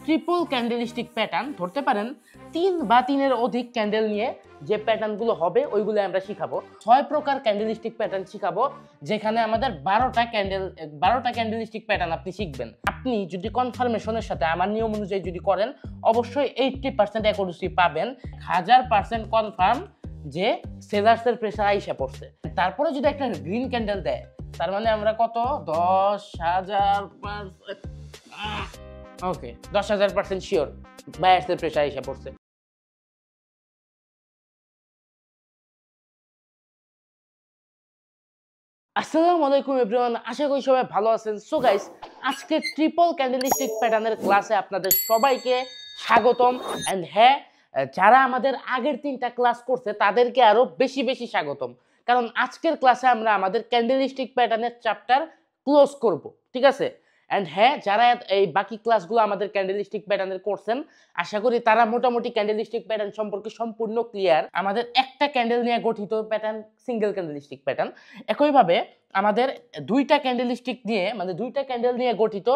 Triple candlestick pattern ধরতে পারেন 3 বা 3-এর অধিক ক্যান্ডেল নিয়ে যে প্যাটার্নগুলো হবে ওইগুলো আমরা শিখাবো। 6 প্রকার ক্যান্ডেলস্টিক প্যাটার্ন শিখাবো, যেখানে আমাদের 12টা ক্যান্ডেলস্টিক প্যাটার্ন আপনি শিখবেন। আপনি যদি কনফার্মেশনের সাথে আমার নিয়ম অনুযায়ী যদি করেন, অবশ্যই 80% অ্যাকুরেসি পাবেন। 1000% কনফার্ম যে সেলার্সের প্রেসার আইসা পড়ছে। তারপরে যদি একটা গ্রিন ক্যান্ডেল দেয়, তার মানে আমরা কত 10,000%, ওকে 10,000% শিওর বায়ার্সের প্রেসার আইসা পড়ছে। আসসালামু আলাইকুম এভরিওয়ান, আশা করি সবাই ভালো আছেন। সো গাইস, আজকে ট্রিপল ক্যান্ডেলস্টিক প্যাটার্নের ক্লাসে আপনাদের সবাইকে স্বাগতম। এন্ড হ্যাঁ, যারা আমাদের আগের 3টা ক্লাস করছে তাদেরকে আরো বেশি বেশি স্বাগতম, কারণ আজকের ক্লাসে আমরা আমাদের ক্যান্ডেলস্টিক প্যাটার্নের চ্যাপ্টার ক্লোজ করব, ঠিক আছে? এন্ড হ্যাঁ, যারা এই বাকি ক্লাসগুলো আমাদের ক্যান্ডেলস্টিক প্যাটার্নের করছেন, আশা করি তারা মোটামুটি ক্যান্ডেলস্টিক প্যাটার্ন সম্পর্কে সম্পূর্ণ ক্লিয়ার। আমাদের একটা ক্যান্ডেল নিয়ে গঠিত প্যাটার্ন সিঙ্গেল ক্যান্ডেলস্টিক প্যাটার্ন। একইভাবে আমাদের দুইটা ক্যান্ডেলস্টিক নিয়ে, মানে দুইটা ক্যান্ডেল নিয়ে গঠিত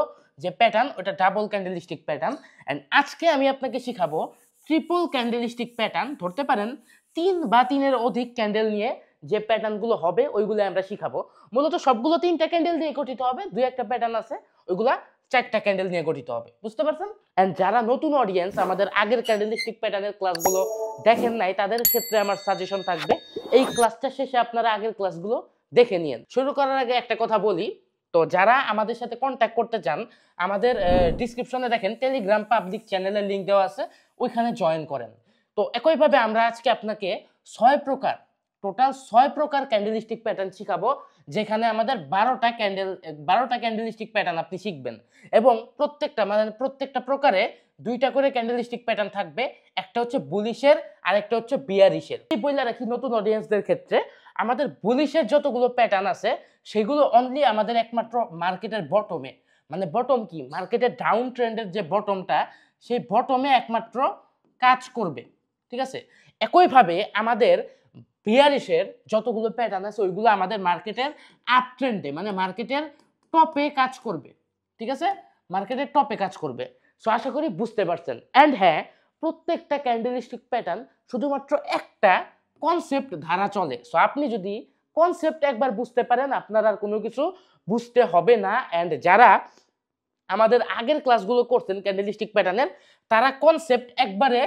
যে প্যাটার্ন, ওটা ডাবল ক্যান্ডেলস্টিক প্যাটার্ন। এন্ড আজকে আমি আপনাকে শিখাবো ট্রিপল ক্যান্ডেলস্টিক প্যাটার্ন ধরতে পারেন 3 বা 3-এর অধিক ক্যান্ডেল নিয়ে যে প্যাটার্নগুলো হবে ওইগুলো আমরা শিখাবো। মূলত সবগুলো 3টা ক্যান্ডেল নিয়ে গঠিত হবে, দুই একটা প্যাটার্ন আছে ওইগুলা 4টা ক্যান্ডেল নিয়ে গঠিত হবে, বুঝতে পারছেন? এন্ড যারা নতুন অডিয়েন্স আমাদের আগের ক্যান্ডেলস্টিক প্যাটার্নের ক্লাসগুলো দেখেন নাই, তাদের ক্ষেত্রে আমার সাজেশন থাকবে এই ক্লাসটা শেষে আপনারা আগের ক্লাসগুলো দেখে নিন। শুরু করার আগে একটা কথা বলি, তো যারা আমাদের সাথে কন্ট্যাক্ট করতে চান, আমাদের ডিসক্রিপশনে দেখেন টেলিগ্রাম পাবলিক চ্যানেলের লিঙ্ক দেওয়া আছে, ওইখানে জয়েন করেন। তো একইভাবে আমরা আজকে আপনাকে 6 প্রকার ক্যান্ডেলস্টিক প্যাটার্ন শিখাবো, যেখানে আমাদের 12টা ক্যান্ডেলস্টিক প্যাটার্ন আপনি শিখবেন, এবং প্রত্যেকটা প্রকারে 2টা করে ক্যান্ডেলস্টিক প্যাটার্ন থাকবে। একটা হচ্ছে বুলিশের আর একটা হচ্ছে বিয়ারিশের। এই বইলা রাখি নতুন অডিয়েন্সদের ক্ষেত্রে, আমাদের বুলিশের যতগুলো প্যাটার্ন আছে সেগুলো অনলি আমাদের একমাত্র মার্কেটের বটমে, মানে বটম কি, মার্কেটের ডাউন ট্রেন্ডের যে বটমটা, সেই বটমে একমাত্র কাজ করবে, ঠিক আছে? একইভাবে আমাদের বিয়ারিশের যতগুলো প্যাটার্ন আছে ওইগুলো আমাদের মার্কেটের আপ ট্রেন্ডে, মানে মার্কেটের টপে কাজ করবে, ঠিক আছে? মার্কেটের টপে কাজ করবে। সো আশা করি বুঝতে পারছেন। এন্ড হ্যাঁ, প্রত্যেকটা ক্যান্ডেলস্টিক প্যাটার্ন শুধুমাত্র একটা কনসেপ্ট ধারা চলে। সো আপনি যদি কনসেপ্ট একবার বুঝতে পারেন, আপনার আর কোনো কিছু বুঝতে হবে না। এন্ড যারা আমাদের আগের ক্লাসগুলো করছেন ক্যান্ডেলস্টিক প্যাটার্নের, তারা কনসেপ্ট একবারে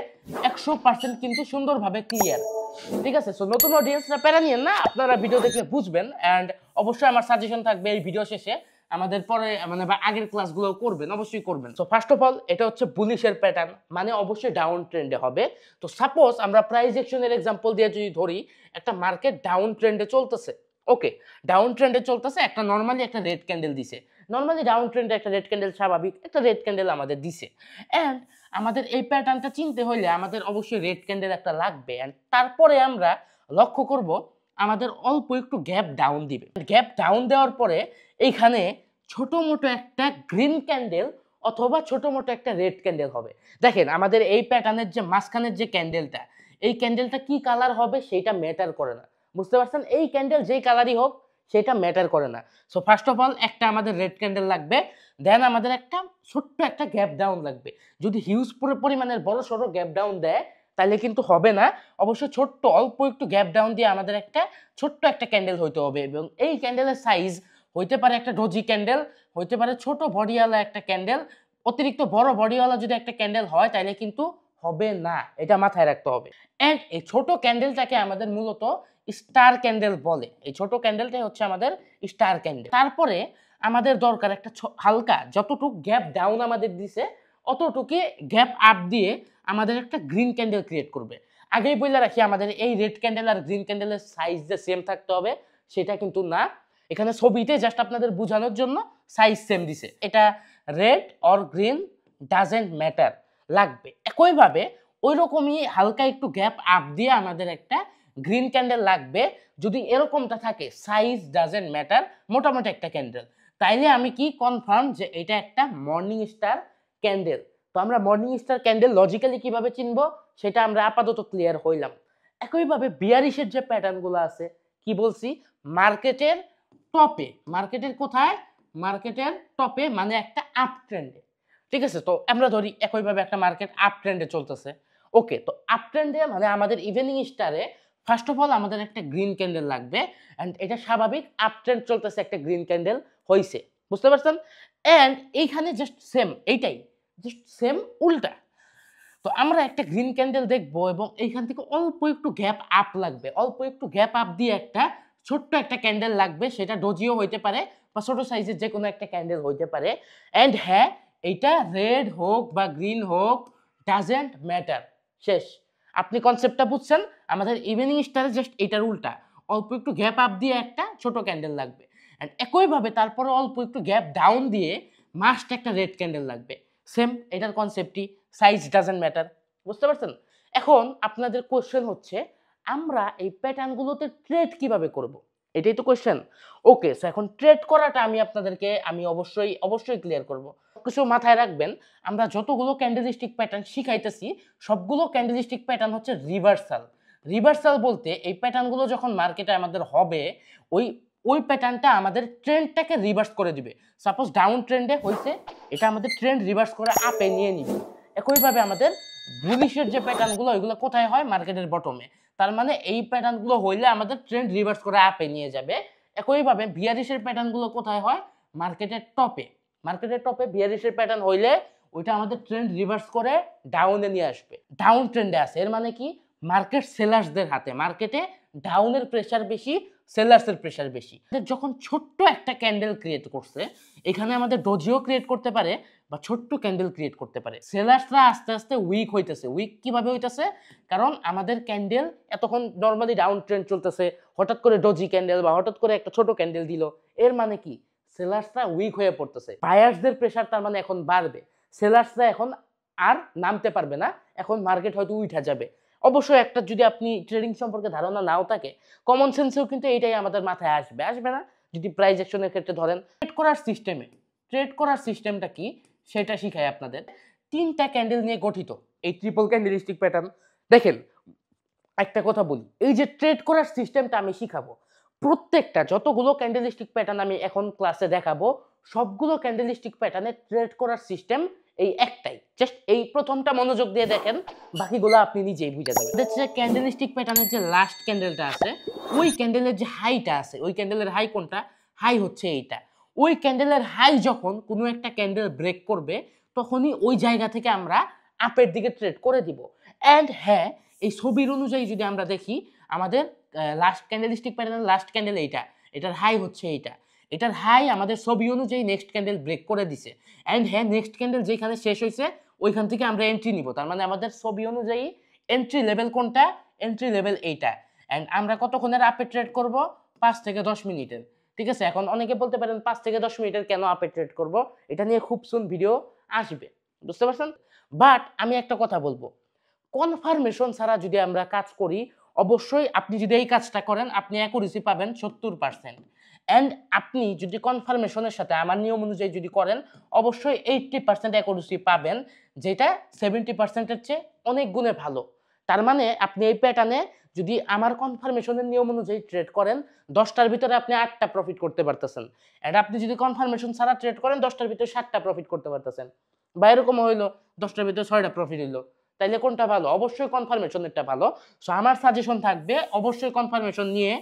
100% কিন্তু সুন্দরভাবে ক্লিয়ার, ঠিক আছে? সো নতুন অডিয়েন্সরা প্যারা নিয়েন না, আপনারা ভিডিও দেখলে বুঝবেন। এন্ড অবশ্যই আমার সাজেশন থাকবে এই ভিডিও শেষে আমাদের পরে মানে আগের ক্লাসগুলো করবেন, অবশ্যই করবেন। সো ফার্স্ট অফ অল, এটা হচ্ছে বুলিশের প্যাটার্ন, মানে অবশ্যই ডাউন ট্রেন্ডে হবে। তো সাপোজ আমরা প্রাইস অ্যাকশনের এক্সাম্পল দিয়ে যদি ধরি, একটা মার্কেট ডাউন ট্রেন্ডে চলতেছে, ওকে, ডাউন ট্রেন্ডে চলতেছে, একটা নর্মালি একটা রেড ক্যান্ডেল দিছে। নর্মালি ডাউন ট্রেন্ডে একটা রেড ক্যান্ডেল স্বাভাবিক, একটা রেড ক্যান্ডেল আমাদের দিছে। এন্ড আমাদের এই প্যাটার্নটা চিনতে হইলে আমাদের অবশ্যই রেড ক্যান্ডেল একটা লাগবে। এন্ড তারপরে আমরা লক্ষ্য করব আমাদের অল্প একটু গ্যাপ ডাউন দিবে। গ্যাপ ডাউন দেওয়ার পরে এইখানে ছোট মোটো একটা গ্রিন ক্যান্ডেল অথবা ছোট মোটো একটা রেড ক্যান্ডেল হবে। দেখেন আমাদের এই প্যাটার্নের যে মাঝখানের যে ক্যান্ডেলটা, এই ক্যান্ডেলটা কি কালার হবে সেটা ম্যাটার করে না, বুঝতে পারছেন? এই ক্যান্ডেল যেই কালারই হোক সেটা ম্যাটার করে না। সো ফার্স্ট অফ অল একটা আমাদের রেড ক্যান্ডেল লাগবে, দেন আমাদের একটা ছোট্ট একটা গ্যাপ ডাউন লাগবে। যদি হিউজ পরিমাণের বড় সড়ো গ্যাপ ডাউন দেয় তাহলে কিন্তু হবে না, অবশ্যই ছোট্ট অল্প একটু গ্যাপ ডাউন দিয়ে আমাদের একটা ছোট্ট একটা ক্যান্ডেল হইতে হবে, এবং এই ক্যান্ডেলের সাইজ হইতে পারে একটা ডোজি ক্যান্ডেল, হইতে পারে ছোট বডিওয়ালা একটা ক্যান্ডেল। অতিরিক্ত বড় বডিওয়ালা যদি একটা ক্যান্ডেল হয় তাহলে কিন্তু হবে না, এটা মাথায় রাখতে হবে। এন্ড এই ছোট ক্যান্ডেলটাকে আমাদের মূলত স্টার ক্যান্ডেল বলে। এই ছোট ক্যান্ডেলটাই হচ্ছে আমাদের স্টার ক্যান্ডেল। তারপরে আমাদের দরকার একটা হালকা, যতটুকু গ্যাপ ডাউন আমাদের দিছে অতটুকু গ্যাপ আপ দিয়ে আমাদের একটা গ্রিন ক্যান্ডেল ক্রিয়েট করবে। আগেই বলে রাখি, আমাদের এই রেড ক্যান্ডেল আর গ্রিন ক্যান্ডেলের সাইজ যে সেম থাকতে হবে সেটা কিন্তু না। এখানে ছবিতে জাস্ট আপনাদের বোঝানোর জন্য সাইজ সেম দিছে, এটা red or green doesn't matter, লাগবে। একইভাবে ওই রকমই হালকা একটু গ্যাপ আপ দিয়ে আমাদের একটা গ্রিন ক্যান্ডেল লাগবে। যদি এরকমটা থাকে, সাইজ ডাজেন্ট ম্যাটার, মোটামুটি একটা ক্যান্ডেল, তাইলে আমি কি কনফার্ম যে এটা একটা মর্নিং স্টার ক্যান্ডেল। তো আমরা মর্নিং স্টার ক্যান্ডেল লজিক্যালি কিভাবে চিনবো সেটা আমরা আপাতত ক্লিয়ার হইলাম। একইভাবে বিয়ারিশের যে প্যাটার্নগুলো আছে, কি বলছি, মার্কেটের টপে, মার্কেটের কোথায়, মার্কেটের টপে, মানে একটা আপ ট্রেন্ডে। ঠিক আছে? তো আমরা ধরি একইভাবে একটা মার্কেট আপ ট্রেন্ডে চলতেছে। ওকে, তো আপ ট্রেন্ডে মানে আমাদের ইভিনিং স্টারে ফার্স্ট অফ অল আমাদের একটা গ্রিন ক্যান্ডেল লাগবে অ্যান্ড এটা স্বাভাবিক আপ ট্রেন্ড চলতেছে, একটা গ্রিন ক্যান্ডেল হইছে। বুঝতে পারছেন? অ্যান্ড এইখানে জাস্ট সেম এইটাই, জাস্ট সেম উল্টা। তো আমরা একটা গ্রিন ক্যান্ডেল দেখবো এবং এইখান থেকে অল্প একটু গ্যাপ আপ লাগবে, অল্প একটু গ্যাপ আপ দিয়ে একটা ছোট্ট একটা ক্যান্ডেল লাগবে, সেটা ডোজিও হইতে পারে বা ছোট সাইজের যে কোনো একটা ক্যান্ডেল হইতে পারে। অ্যান্ড হ্যাঁ, এইটা রেড হোক বা গ্রিন হোক ডাজেন্ট ম্যাটার, শেষ। আপনি কনসেপ্টটা বুঝছেন? আমাদের ইভিনিং স্টারে জাস্ট এইটার উল্টা, অল্প একটু গ্যাপ আপ দিয়ে একটা ছোট ক্যান্ডেল লাগবে অ্যান্ড একইভাবে তারপরে অল্প একটু গ্যাপ ডাউন দিয়ে মাস্ট একটা রেড ক্যান্ডেল লাগবে। সেম এটার কনসেপ্টই, সাইজ ডাজেন্ট ম্যাটার। বুঝতে পারছেন? এখন আপনাদের কোশ্চেন হচ্ছে আমরা এই প্যাটার্নগুলোতে ট্রেড কিভাবে করব, এটাই তো কোশ্চেন। ওকে, সো এখন ট্রেড করাটা আমি অবশ্যই ক্লিয়ার করব। কিছু মাথায় রাখবেন, আমরা যতগুলো ক্যান্ডেলস্টিক প্যাটার্ন শিখাইতেছি সবগুলো ক্যান্ডেলস্টিক প্যাটার্ন হচ্ছে রিভার্সাল। রিভার্সাল বলতে এই প্যাটার্নগুলো যখন মার্কেটে আমাদের হবে ওই ওই প্যাটার্নটা আমাদের ট্রেন্ডটাকে রিভার্স করে দিবে। সাপোজ ডাউন ট্রেন্ডে হইছে, এটা আমাদের ট্রেন্ড রিভার্স করে আপে নিয়ে নিবে। একইভাবে আমাদের বুলিশের যে প্যাটার্নগুলো ওইগুলো কোথায় হয়? মার্কেটের বটমে। তার মানে এই প্যাটার্নগুলো হইলে আমাদের ট্রেন্ড রিভার্স করে আপে নিয়ে যাবে। একইভাবে বিয়ারিশের প্যাটার্নগুলো কোথায় হয়? মার্কেটের টপে। মার্কেটের টপে বিয়ারিশের প্যাটার্ন হইলে ওইটা আমাদের ট্রেন্ড রিভার্স করে ডাউনে নিয়ে আসবে। ডাউন ট্রেন্ডে আছে, এর মানে কি? মার্কেট সেলার্সদের হাতে, মার্কেটে ডাউনের প্রেসার বেশি, সেলার্সের প্রেসার বেশি। যখন ছোট্ট একটা ক্যান্ডেল ক্রিয়েট করছে, এখানে আমাদের ডোজিও ক্রিয়েট করতে পারে বা ছোট্ট ক্যান্ডেল ক্রিয়েট করতে পারে। সেলার্সরা আস্তে আস্তে উইক হইতেছে। উইক কিভাবে হইতেছে? কারণ আমাদের ক্যান্ডেল এতক্ষণ নর্মালি ডাউন ট্রেন্ড চলতেছে, হঠাৎ করে ডোজি ক্যান্ডেল বা হঠাৎ করে একটা ছোট ক্যান্ডেল দিল, এর মানে কি? সেলার্সরা উইক হয়ে পড়তেছে। বায়ার্সদের প্রেসার তার মানে এখন বাড়বে। সেলার্সরা এখন আর নামতে পারবে না, এখন মার্কেট হয়তো উঠা যাবে। অবশ্যই একটা যদি আপনি ট্রেডিং সম্পর্কে ধারণা নাও থাকে, কমন সেন্সেও কিন্তু এইটাই আমাদের মাথায় আসবে না? যদি প্রাইস অ্যাকশনের ক্ষেত্রে ধরেন, ট্রেড করার সিস্টেমটা কি সেটা শিখাই আপনাদের। 3টা ক্যান্ডেল নিয়ে গঠিত এই ট্রিপল ক্যান্ডেলস্টিক প্যাটার্ন। দেখেন, একটা কথা বলি, এই যে ট্রেড করার সিস্টেমটা আমি শিখাবো, প্রত্যেকটা যতগুলো ক্যান্ডেলস্টিক প্যাটার্ন আমি এখন ক্লাসে দেখাবো সবগুলো ক্যান্ডেলস্টিক প্যাটার্নে ট্রেড করার সিস্টেম এই একটাই। জাস্ট এই প্রথমটা মনোযোগ দিয়ে দেখেন, বাকিগুলো আপনি নিজেই বুঝে যাবেন। দেখছে ক্যান্ডেলস্টিক প্যাটার্নের যে লাস্ট ক্যান্ডেলটা আছে, ওই ক্যান্ডেলের যে হাইটা আছে, ওই ক্যান্ডেলের হাই কোনটা? হাই হচ্ছে এইটা। ওই ক্যান্ডেলের হাই যখন কোনো একটা ক্যান্ডেল ব্রেক করবে তখনই ওই জায়গা থেকে আমরা আপের দিকে ট্রেড করে দিব। অ্যান্ড হ্যাঁ, এই ছবির অনুযায়ী যদি আমরা দেখি, আমাদের লাস্ট ক্যান্ডেলস্টিক প্যাটার্নের লাস্ট ক্যান্ডেল এইটা, এটার হাই হচ্ছে এইটা, এটার হাই আমাদের ছবি অনুযায়ী নেক্সট ক্যান্ডেল ব্রেক করে দিছে। অ্যান্ড হ্যাঁ, নেক্সট ক্যান্ডেল যেখানে শেষ হয়েছে ওইখান থেকে আমরা এন্ট্রি নিব। তার মানে আমাদের ছবি অনুযায়ী এন্ট্রি লেভেল কোনটা? এন্ট্রি লেভেল এইটা। অ্যান্ড আমরা কতক্ষণের আপে ট্রেড করব? 5 থেকে 10 মিনিটের। ঠিক আছে, এখন অনেকে বলতে পারেন 5 থেকে 10 মিনিটের কেন আপে ট্রেড করব? এটা নিয়ে খুব সুন ভিডিও আসবে, বুঝতে পারছেন? বাট আমি একটা কথা বলবো, কনফার্মেশন ছাড়া যদি আমরা কাজ করি, অবশ্যই আপনি যদি এই কাজটা করেন আপনি অ্যাকুরেসি পাবেন 70%। অ্যান্ড আপনি যদি কনফার্মেশনের সাথে আমার নিয়ম অনুযায়ী যদি করেন, অবশ্যই 80% অ্যাকুরেসি পাবেন, যেটা 70%-এর চেয়ে অনেক গুণে ভালো। তার মানে আপনি এই প্যাটার্নে যদি আমার কনফার্মেশনের নিয়ম অনুযায়ী ট্রেড করেন, 10টার ভিতরে আপনি 8টা প্রফিট করতে পারতেছেন। অ্যান্ড আপনি যদি কনফার্মেশন ছাড়া ট্রেড করেন, 10টার ভিতরে 7টা প্রফিট করতে পারতেছেন। বা এরকম হইলো 10টার ভিতরে 6টা প্রফিট হইলো। তাইলে কোনটা ভালো? অবশ্যই কনফার্মেশনেরটা ভালো। সো আমার সাজেশন থাকবে অবশ্যই কনফার্মেশন নিয়ে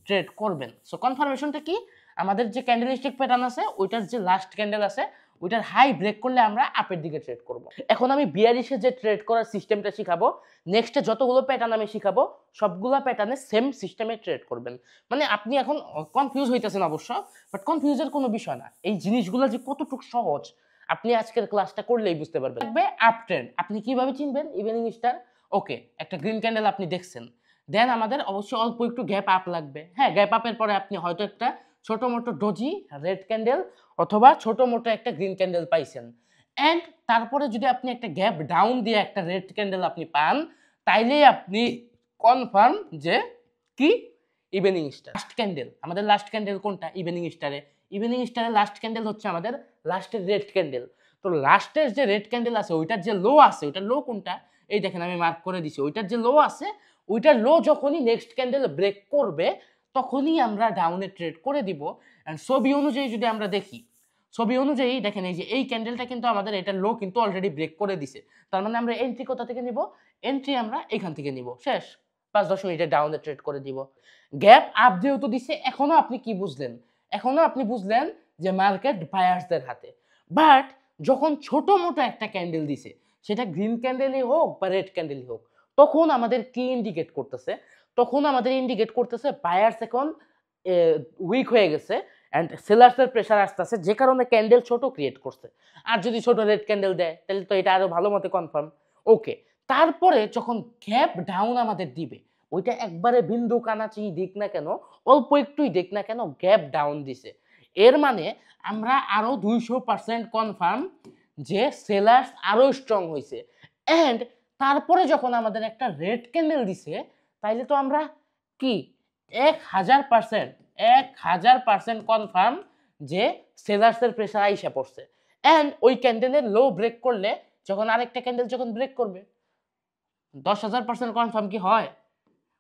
ট্রেড করবেন। সো কনফার্মেশনটা কি? আমাদের যে ক্যান্ডেলস্টিক প্যাটার্ন আছে ওইটার যে লাস্ট ক্যান্ডেল আছে ওইটার হাই ব্রেক করলে আমরা আপের দিকে ট্রেড করব। এখন আমি বিয়ারিশে যে ট্রেড করার সিস্টেমটা শিখাবো, নেক্সটে যতগুলো প্যাটার্ন আমি শিখাবো সবগুলো প্যাটার্নে সেম সিস্টেমে ট্রেড করবেন। মানে আপনি এখন কনফিউজ হইতেছেন অবশ্য, বাট কনফিউজের কোনো বিষয় না। এই জিনিসগুলো যে কতটুকু সহজ আপনি আজকের ক্লাসটা করলেই বুঝতে পারবেন। থাকবে আপ ট্রেন্ড, আপনি কিভাবে চিনবেন ইভিনিং স্টার? ওকে, একটা গ্রিন ক্যান্ডেল আপনি দেখছেন, দেন আমাদের অবশ্যই অল্প একটু গ্যাপ আপ লাগবে। হ্যাঁ, গ্যাপ আপের পরে আপনি হয়তো একটা ছোট মোটো ডোজি রেড ক্যান্ডেল অথবা ছোট মোটো একটা গ্রিন ক্যান্ডেল পাইছেন। অ্যান্ড তারপরে যদি আপনি একটা গ্যাপ ডাউন দিয়ে একটা রেড ক্যান্ডেল আপনি পান, তাইলেই আপনি কনফার্ম যে কি ইভিনিং স্টার। লাস্ট ক্যান্ডেল, আমাদের লাস্ট ক্যান্ডেল কোনটা ইভিনিং স্টারে? ইভিনিং স্টারে লাস্ট ক্যান্ডেল হচ্ছে আমাদের লাস্টের রেড ক্যান্ডেল। তো লাস্টের যে রেড ক্যান্ডেল আছে ওইটার যে লো আছে, ওইটার লো কোনটা? এই দেখেন আমি মার্ক করে দিছি, ওইটার যে লো আছে ওইটার লো যখনই নেক্সট ক্যান্ডেল ব্রেক করবে তখনই আমরা ডাউনে ট্রেড করে দিব। এন্ড ছবি অনুযায়ী যদি আমরা দেখি, ছবি অনুযায়ী দেখেন এই যে এই ক্যান্ডেলটা কিন্তু আমাদের এটা লো কিন্তু অলরেডি ব্রেক করে দিছে, তার মানে আমরা এন্ট্রি কোথা থেকে নিব, এন্ট্রি আমরা এখান থেকে নিব, শেষ 5-10 মিনিটে ডাউনে ট্রেড করে দিব। গ্যাপ আপ যেহেতু দিছে এখনো আপনি কি বুঝলেন, এখনো আপনি বুঝলেন যে মার্কেট বায়ার্সদের হাতে। বাট যখন ছোট মোটো একটা ক্যান্ডেল দিছে, সেটা গ্রিন ক্যান্ডেলই হোক বা রেড ক্যান্ডেলই হোক, তখন আমাদের কি ইন্ডিকেট করতেছে, তখন আমাদের ইন্ডিকেট করতেছে বায়ার্স এখন উইক হয়ে গেছে অ্যান্ড সেলার্সের প্রেশার আসতেছে, যে কারণে ক্যান্ডেল ছোট ক্রিয়েট করছে। আর যদি ছোট রেড ক্যান্ডেল দেয় তাহলে তো এটা আরো ভালো মতো কনফার্ম। ওকে, তারপরে যখন গ্যাপ ডাউন আমাদের দিবে, ওইটা একবারে বিন্দু কানাচি দিক না কেন, অল্প একটুই দিক না কেন, গ্যাপ ডাউন দিছে, এর মানে আমরা আরো 200% কনফার্ম যে সেলার্স আরো স্ট্রং হয়েছে। অ্যান্ড তারপরে যখন আমাদের একটা রেড ক্যান্ডেল দিছে, তাইলে তো আমরা কি 1000% কনফার্ম যে সেলার্সের প্রেসার আইসা পড়ছে। অ্যান্ড ওই ক্যান্ডেলের লো ব্রেক করলে যখন আরেকটা ক্যান্ডেল যখন ব্রেক করবে, 10,000% কনফার্ম কি হয়?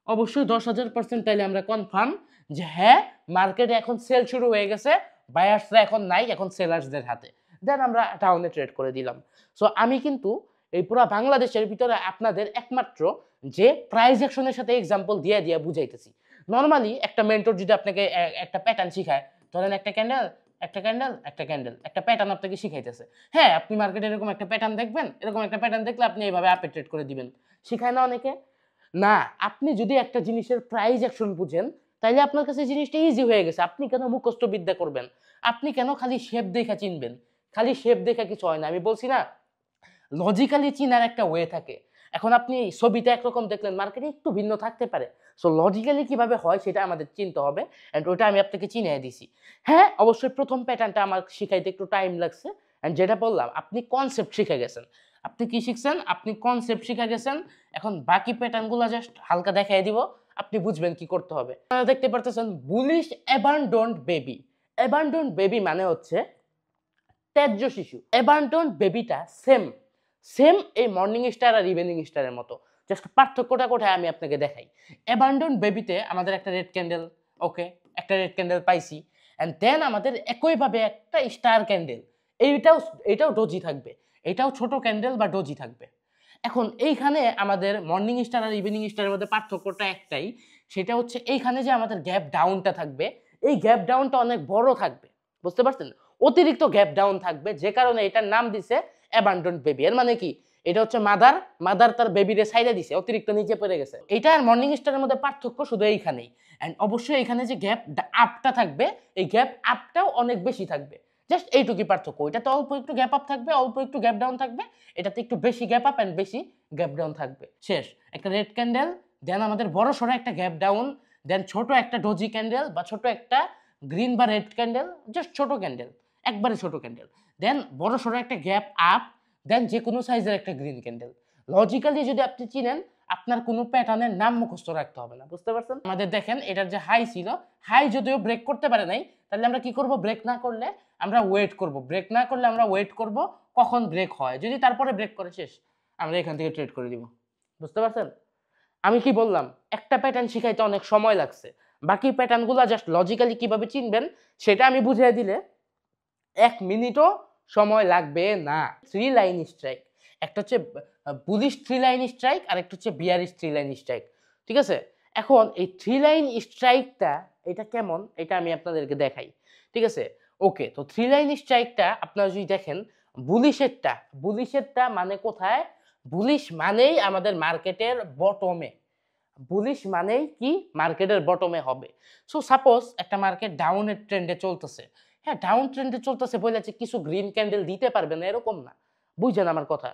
অবশ্যই 10,000%। তাইলে আমরা কনফার্ম যে হ্যাঁ, মার্কেটে এখন সেল শুরু হয়ে গেছে, বায়ার্সরা এখন নাই, এখন সেলার্সদের হাতে। দেন আমরা ডাউনে ট্রেড করে দিলাম। সো আমি কিন্তু এই পুরো বাংলাদেশের ভিতরে আপনাদের একমাত্র যে প্রাইস অ্যাকশনের সাথে এক্সাম্পল দিয়ে দিয়ে বুঝাইতেছি। নর্মালি একটা মেন্টর যদি আপনাকে একটা প্যাটার্ন শিখায়, ধরেন একটা ক্যান্ডেল একটা ক্যান্ডেল একটা ক্যান্ডেল একটা প্যাটার্ন আপনাকে শিখাইতেছে, হ্যাঁ আপনি মার্কেটে এরকম একটা প্যাটার্ন দেখবেন, এরকম একটা প্যাটার্ন দেখলে আপনি এইভাবে আপে ট্রেড করে দিবেন, শিখায় না অনেকে? না, আপনি যদি একটা জিনিসের প্রাইস অ্যাকশন বুঝেন, তাইলে আপনার কাছে জিনিসটা ইজি হয়ে গেছে। আপনি কেন মুখস্থ বিদ্যা করবেন? আপনি কেন খালি শেপ দেখা চিনবেন? খালি শেপ দেখা কিছু হয় না। আমি বলছি না, লজিক্যালি চিনার একটা ওয়ে থাকে। এখন আপনি ছবিতে একরকম দেখলেন, মার্কেটে একটু ভিন্ন থাকতে পারে। সো লজিক্যালি কিভাবে হয় সেটা আমাদের চিনতে হবে, অ্যান্ড ওটা আমি আপনাকে চিনিয়ে দিছি। হ্যাঁ, অবশ্যই প্রথম প্যাটার্নটা আমার শিখাইতে একটু টাইম লাগছে, অ্যান্ড যেটা বললাম আপনি কনসেপ্ট শিখে গেছেন। আপনি কি শিখছেন? আপনি কনসেপ্ট শিখে গেছেন। এখন বাকি প্যাটার্নগুলো জাস্ট হালকা দেখাই দিব, আপনি বুঝবেন কি করতে হবে। আপনারা দেখতে পারতেছেন bullish abandoned baby. Abandoned baby মানে হচ্ছে ত্যায্য শিশু। অ্যাবান্ডন্ড বেবিটা সেম সেম এই মর্নিং স্টার আর ইভিনিং স্টারের মতো, জাস্ট পার্থক্যটা কোথায় আমি আপনাকে দেখাই। অ্যাবান্ডন বেবিতে আমাদের একটা রেড ক্যান্ডেল, ওকে, একটা রেড ক্যান্ডেল পাইছি, অ্যান্ড দেন আমাদের একইভাবে একটা স্টার ক্যান্ডেল, এটাও ডোজি থাকবে, এটাও ছোট ক্যান্ডেল বা ডোজি থাকবে। এখন এইখানে আমাদের মর্নিং স্টার আর ইভিনিং স্টারের মধ্যে পার্থক্যটা একটাই, সেটা হচ্ছে এইখানে যে আমাদের গ্যাপ ডাউনটা থাকবে, এই গ্যাপ ডাউনটা অনেক বড় থাকবে, বুঝতে পারছেন? অতিরিক্ত গ্যাপ ডাউন থাকবে, যে কারণে এটার নাম দিছে অ্যাবান্ডন্ড বেবি। এর মানে কি, এটা হচ্ছে মাদার তার বেবিরে সাইডে দিছে, অতিরিক্ত নিচে পড়ে গেছে। এটা আর মর্নিং স্টারের মধ্যে পার্থক্য শুধু এইখানেই। এন্ড অবশ্যই এখানে যে গ্যাপ আপটা থাকবে, এই গ্যাপ আপটাও অনেক বেশি থাকবে, জাস্ট এইটুকুই পার্থক্য। এটাতে অল্প একটু গ্যাপ আপ থাকবে, অল্প একটু গ্যাপ ডাউন থাকবে, এটাতে একটু বেশি গ্যাপ আপ এন্ড বেশি গ্যাপ ডাউন থাকবে, শেষ। একটা রেড ক্যান্ডেল, দেন আমাদের বড় সড়ো একটা গ্যাপ ডাউন, দেন ছোট একটা ডোজি ক্যান্ডেল বা ছোট একটা গ্রিন বা রেড ক্যান্ডেল, জাস্ট ছোট ক্যান্ডেল, একবারে ছোট ক্যান্ডেল, দেন বড় সড়ো একটা গ্যাপ আপ, দেন যে কোনো সাইজের একটা গ্রিন ক্যান্ডেল। লজিক্যালি যদি আপনি চিনেন, আপনার কোনো প্যাটার্নের নাম মুখস্থ রাখতে হবে না, বুঝতে পারছেন? আমাদের দেখেন এটার যে হাই ছিল, হাই যদিও ব্রেক করতে পারে নাই, তাহলে আমরা কি করব? ব্রেক না করলে আমরা ওয়েট করব, ব্রেক না করলে আমরা ওয়েট করব কখন ব্রেক হয়, যদি তারপরে ব্রেক করে শেষ, আমরা এখান থেকে ট্রেড করে দিব, বুঝতে পারছেন? আমি কি বললাম, একটা প্যাটার্ন শিখাইতে অনেক সময় লাগছে, বাকি প্যাটার্নগুলো জাস্ট লজিক্যালি কিভাবে চিনবেন সেটা আমি বুঝিয়ে দিলে 1 মিনিটও সময় লাগবে না। 3 লাইন স্ট্রাইক, একটা হচ্ছে বুলিশ 3 লাইন স্ট্রাইক, আর একটা হচ্ছে বিয়ারিশ 3 লাইন স্ট্রাইক, ঠিক আছে? এখন এই 3 লাইন স্ট্রাইকটা এটা কেমন, এটা আমি আপনাদেরকে দেখাই, ঠিক আছে? ওকে, তো 3 লাইন স্ট্রাইকটা আপনারা যদি দেখেন, বুলিশেরটা মানে কোথায়? বুলিশ মানেই আমাদের মার্কেটের বটমে, বুলিশ মানেই কি মার্কেটের বটমে হবে। সো সাপোজ একটা মার্কেট ডাউনের ট্রেন্ডে চলতেছে, হ্যাঁ ডাউন ট্রেন্ডে চলতেছে বলে যে কিছু গ্রিন ক্যান্ডেল দিতে পারবে না এরকম না, বুঝছেন আমার কথা?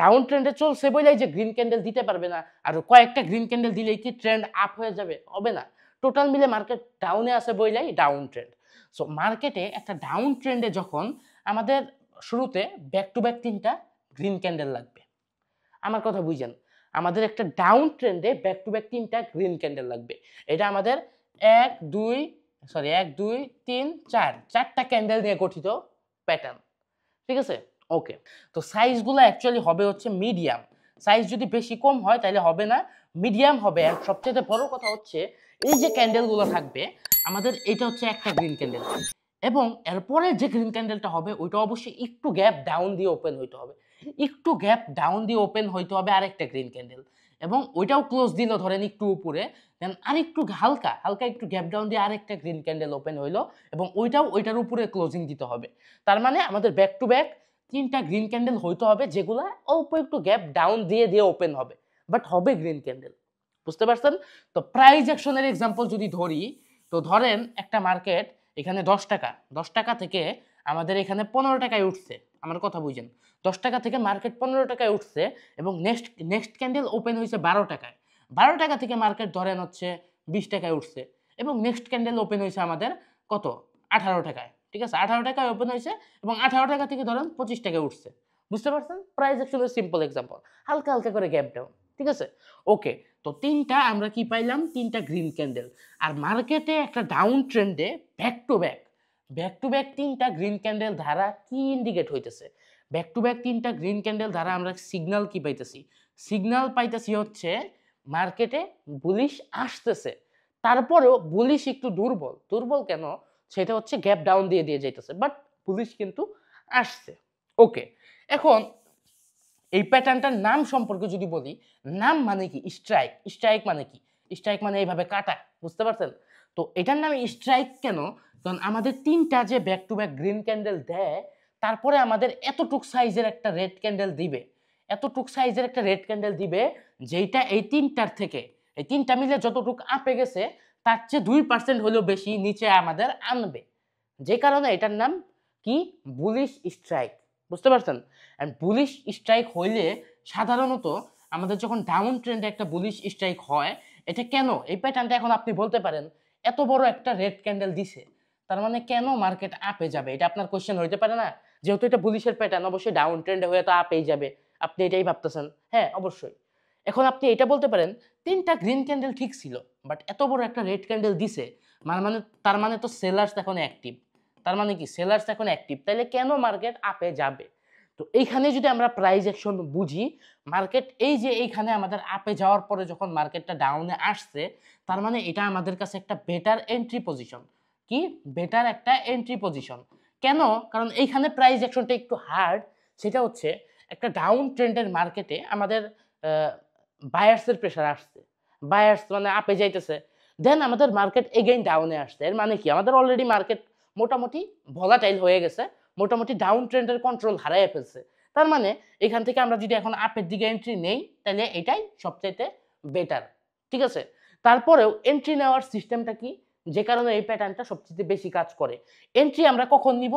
ডাউন ট্রেন্ডে চলছে বলেই যে গ্রিন ক্যান্ডেল দিতে পারবে না, আর কয়েকটা গ্রিন ক্যান্ডেল দিলেই কি ট্রেন্ড আপ হয়ে যাবে? হবে না। টোটাল মিলে মার্কেট ডাউনে আছে বলেই ডাউন ট্রেন্ড। সো মার্কেটে একটা ডাউন ট্রেন্ডে যখন আমাদের শুরুতে ব্যাক টু ব্যাক 3টা গ্রিন ক্যান্ডেল লাগবে, আমার কথা বুঝেন, আমাদের একটা ডাউন ট্রেন্ডে ব্যাক টু ব্যাক 3টা গ্রিন ক্যান্ডেল লাগবে। এটা আমাদের 4টা ক্যান্ডেল নিয়ে গঠিত প্যাটার্ন, ঠিক আছে? ওকে, তো সাইজগুলো অ্যাকচুয়ালি হবে হচ্ছে মিডিয়াম, সাইজ যদি বেশি কম হয় তাহলে হবে না, মিডিয়াম হবে। আর সবচেয়ে বড় কথা হচ্ছে এই যে ক্যান্ডেলগুলো থাকবে আমাদের, এটা হচ্ছে একটা গ্রিন ক্যান্ডেল, এবং এরপরে যে গ্রিন ক্যান্ডেলটা হবে ওইটা অবশ্যই একটু গ্যাপ ডাউন দিয়ে ওপেন হইতে হবে, একটু গ্যাপ ডাউন দিয়ে ওপেন হইতে হবে আরেকটা গ্রিন ক্যান্ডেল, এবং ওইটাও ক্লোজ দিল ধরেন একটু উপরে, দেন আরেকটু হালকা হালকা একটু গ্যাপ ডাউন দিয়ে আরেকটা গ্রিন ক্যান্ডেল ওপেন হইলো, এবং ওইটাও ওইটার উপরে ক্লোজিং দিতে হবে। তার মানে আমাদের ব্যাক টু ব্যাক 3টা গ্রিন ক্যান্ডেল হইতে হবে যেগুলা অল্প একটু গ্যাপ ডাউন দিয়ে দিয়ে ওপেন হবে, বাট হবে গ্রিন ক্যান্ডেল। বুঝতে পারছেন? তো প্রাইস অ্যাকশনের এক্সাম্পল যদি ধরি, তো ধরেন একটা মার্কেট এখানে 10 টাকা থেকে আমাদের এখানে 15 টাকায় উঠছে, আমার কথা বুঝেন, 10 টাকা থেকে মার্কেট 15 টাকায় উঠছে, এবং নেক্সট ক্যান্ডেল ওপেন হয়েছে 12 টাকায়, 12 টাকা থেকে মার্কেট ধরেন হচ্ছে 20 টাকায় উঠছে, এবং নেক্সট ক্যান্ডেল ওপেন হয়েছে আমাদের কত, 18 টাকায়, ঠিক আছে, 18 টাকায় ওপেন হয়েছে, এবং 18 টাকা থেকে ধরেন 25 টাকায় উঠছে। বুঝতে পারছেন? প্রাইস অ্যাকশনের সিম্পল এক্সাম্পল, হালকা হালকা করে গ্যাপ ডাউন, ঠিক আছে। ওকে, তো 3টা আমরা কি পাইলাম, 3টা গ্রিন ক্যান্ডেল। আর মার্কেটে একটা ডাউন ট্রেন্ডে ব্যাক টু ব্যাক 3টা গ্রিন ক্যান্ডেল দ্বারা কি ইন্ডিকেট হইতেছে, ব্যাক টু ব্যাক 3টা গ্রিন ক্যান্ডেল দ্বারা আমরা সিগন্যাল কি পাইতেছি, সিগন্যাল পাইতেছি হচ্ছে মার্কেটে বুলিশ আসতেছে, তারপরেও বুলিশ একটু দুর্বল কেন, সেটা হচ্ছে গ্যাপ ডাউন দিয়ে দিয়ে যাইতেছে, বাট বুলিশ কিন্তু আসছে। ওকে, এখন এই প্যাটার্নটার নাম সম্পর্কে যদি বলি, নাম মানে কি, স্ট্রাইক মানে কি, স্ট্রাইক মানে এইভাবে কাটা, বুঝতে পারছেন? তো এটার নামে স্ট্রাইক কেন, কারণ আমাদের 3টা যে back to back green candle দেয়, তারপরে আমাদের এতটুক সাইজের একটা রেড ক্যান্ডেল দিবে, এতটুক সাইজের একটা রেড ক্যান্ডেল দিবে, যেটা এই 3টার থেকে, এই 3টা মিলে যতটুক আপে গেছে তার চেয়ে 2% হলেও বেশি নিচে আমাদের আনবে, যে কারণে এটার নাম কি, বুলিশ স্ট্রাইক। বুঝতে পারছেন? এন্ড বুলিশ স্ট্রাইক হইলে সাধারণত আমাদের যখন ডাউন ট্রেন্ডে একটা বুলিশ স্ট্রাইক হয়, এটা কেন, এই প্যাটার্নটা এখন আপনি বলতে পারেন এত বড় একটা রেড ক্যান্ডেল দিছে, তার মানে কেন মার্কেট আপে যাবে, এটা আপনার কোশ্চেন হইতে পারে না? যেহেতু এটা বুলিশের প্যাটার্ন, অবশ্যই ডাউন ট্রেন্ডে হয়ে তো আপেই যাবে, আপনি এটাই ভাবতেছেন, হ্যাঁ অবশ্যই। এখন আপনি এটা বলতে পারেন 3টা গ্রিন ক্যান্ডেল ঠিক ছিল, বাট এত বড় একটা রেড ক্যান্ডেল দিছে, মানে তার মানে তো সেলার্স এখন অ্যাক্টিভ, তার মানে কি সেলার্স এখন অ্যাক্টিভ, তাহলে কেন মার্কেট আপে যাবে? তো এইখানে যদি আমরা প্রাইস অ্যাকশন বুঝি, মার্কেট এই যে এইখানে আমাদের আপে যাওয়ার পরে যখন মার্কেটটা ডাউনে আসছে, তার মানে এটা আমাদের কাছে একটা বেটার এন্ট্রি পজিশন, কি বেটার একটা এন্ট্রি পজিশন। কেন? কারণ এইখানে প্রাইস অ্যাকশনটা একটু হার্ড, সেটা হচ্ছে একটা ডাউন ট্রেন্ডের মার্কেটে আমাদের বায়ার্সের প্রেশার আসছে, বায়ার্স মানে আপে যাইতেছে, দেন আমাদের মার্কেট এগেইন ডাউনে আসছে, এর মানে কি আমাদের অলরেডি মার্কেট মোটামুটি ভলাটাইল হয়ে গেছে, মোটামুটি ডাউন ট্রেন্ডের কন্ট্রোল হারায় ফেলছে, তার মানে এখান থেকে আমরা যদি এখন আপের দিকে এন্ট্রি নেই, তাহলে এটাই সবচাইতে বেটার, ঠিক আছে। তারপরেও এন্ট্রি নেওয়ার সিস্টেমটা কি, যে কারণে এই প্যাটার্নটা সবচেয়ে বেশি কাজ করে, এন্ট্রি আমরা কখন নিব,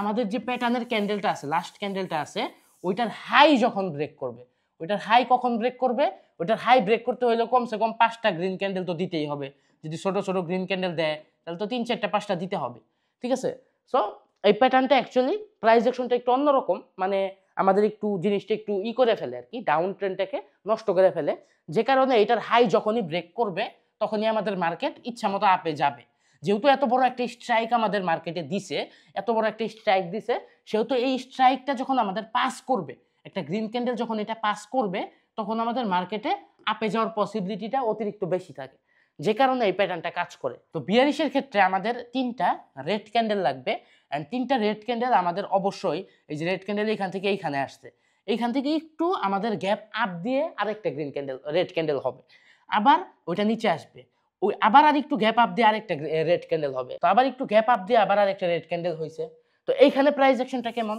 আমাদের যে প্যাটার্নের ক্যান্ডেলটা আছে, লাস্ট ক্যান্ডেলটা আছে, ওইটার হাই যখন ব্রেক করবে, ওইটার হাই কখন ব্রেক করবে, ওইটার হাই ব্রেক করতে হলে কমসে কম 5টা গ্রিন ক্যান্ডেল তো দিতেই হবে, যদি ছোট ছোট গ্রিন ক্যান্ডেল দেয় তাহলে তো 3, 4, 5টা দিতে হবে, ঠিক আছে। সো এই প্যাটার্নটা অ্যাকচুয়ালি প্রাইস অ্যাকশনটা একটু অন্যরকম, মানে আমাদের একটু জিনিসটা একটু করে ফেলে আর কি, ডাউন ট্রেন্ডটাকে নষ্ট করে ফেলে, যে কারণে এটার হাই যখনই ব্রেক করবে তখনই আমাদের মার্কেট ইচ্ছা মতো আপে যাবে। যেহেতু এত বড় একটা স্ট্রাইক আমাদের মার্কেটে দিছে, এত বড় একটা স্ট্রাইক দিছে, সেহেতু এই স্ট্রাইকটা যখন আমাদের পাস করবে, একটা গ্রিন ক্যান্ডেল যখন এটা পাস করবে, তখন আমাদের মার্কেটে আপে যাওয়ার পসিবিলিটিটা অতিরিক্ত বেশি থাকে, যে কারণে এই প্যাটার্নটা কাজ করে। তো বিয়ারিশের ক্ষেত্রে আমাদের 3টা রেড ক্যান্ডেল লাগবে, এন্ড 3টা রেড ক্যান্ডেল আমাদের অবশ্যই, এই যে রেড ক্যান্ডেল এখান থেকে এইখানে আসছে, এইখান থেকে একটু আমাদের গ্যাপ আপ দিয়ে আরেকটা গ্রিন ক্যান্ডেল রেড ক্যান্ডেল হবে, আবার ওইটা নিচে আসবে, ওই আবার আর একটু গ্যাপ আপ দিয়ে আরেকটা রেড ক্যান্ডেল হবে, তো আবার একটু গ্যাপ আপ দিয়ে আবার আরেকটা রেড ক্যান্ডেল হয়েছে। তো এইখানে প্রাইস অ্যাকশনটা কেমন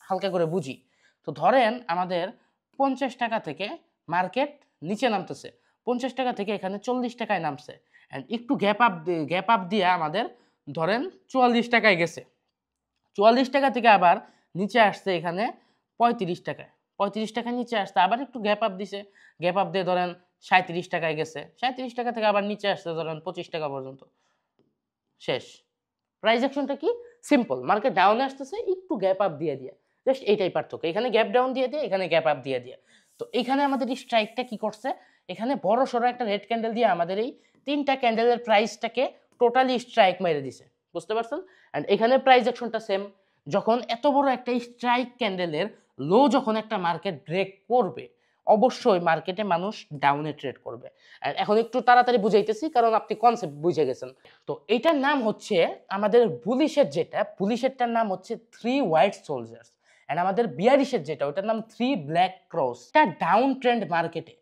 হালকা করে বুঝি। তো ধরেন আমাদের 50 টাকা থেকে মার্কেট নিচে নামতেছে, 50 টাকা থেকে এখানে 40 টাকায় নামছে, এন্ড একটু গ্যাপ আপ দিয়ে আমাদের ধরেন 44 টাকায় গেছে, 44 টাকা থেকে আবার নিচে আসছে এখানে 35 টাকায়, 35 টাকা নিচে আসছে, আবার একটু গ্যাপ আপ দিছে, গ্যাপ আপ দিয়ে ধরেন 37 টাকায় গেছে, 37 টাকা থেকে আবার নিচে আসছে ধরেন 25 টাকা পর্যন্ত, শেষ। প্রাইস অ্যাকশনটা কি, সিম্পল, মার্কেট ডাউনে আসতেছে একটু গ্যাপ আপ দিয়ে দিয়ে, জাস্ট এইটাই পার্থক্য, এখানে গ্যাপ ডাউন দিয়ে দিয়ে, এখানে গ্যাপ আপ দিয়ে দিয়ে। তো এখানে আমাদের এই স্ট্রাইকটা কি করছে, এখানে বড় সড়ো একটা রেড ক্যান্ডেল দিয়ে আমাদের এই 3টা ক্যান্ডেলের প্রাইসটাকে টোটালি স্ট্রাইক মেরে দিছে, বুঝতে পারছেন? এন্ড এখানে প্রাইস অ্যাকশনটা সেম, যখন এত বড় একটা স্ট্রাইক ক্যান্ডেলের লো যখন একটা মার্কেট ব্রেক করবে, অবশ্যই মার্কেটে মানুষ ডাউনে ট্রেড করবে। আর এখন একটু তাড়াতাড়ি বুঝাইতেছি কারণ আপনি কনসেপ্ট বুঝে গেছেন। তো এটার নাম হচ্ছে আমাদের বুলিশের যেটা, বুলিশেরটার নাম হচ্ছে 3 হোয়াইট সোলজার্স। এন্ড আমাদের বিয়ারিশের যেটা ওটার নাম 3 ব্ল্যাক ক্রস। এটা ডাউন ট্রেন্ড মার্কেটে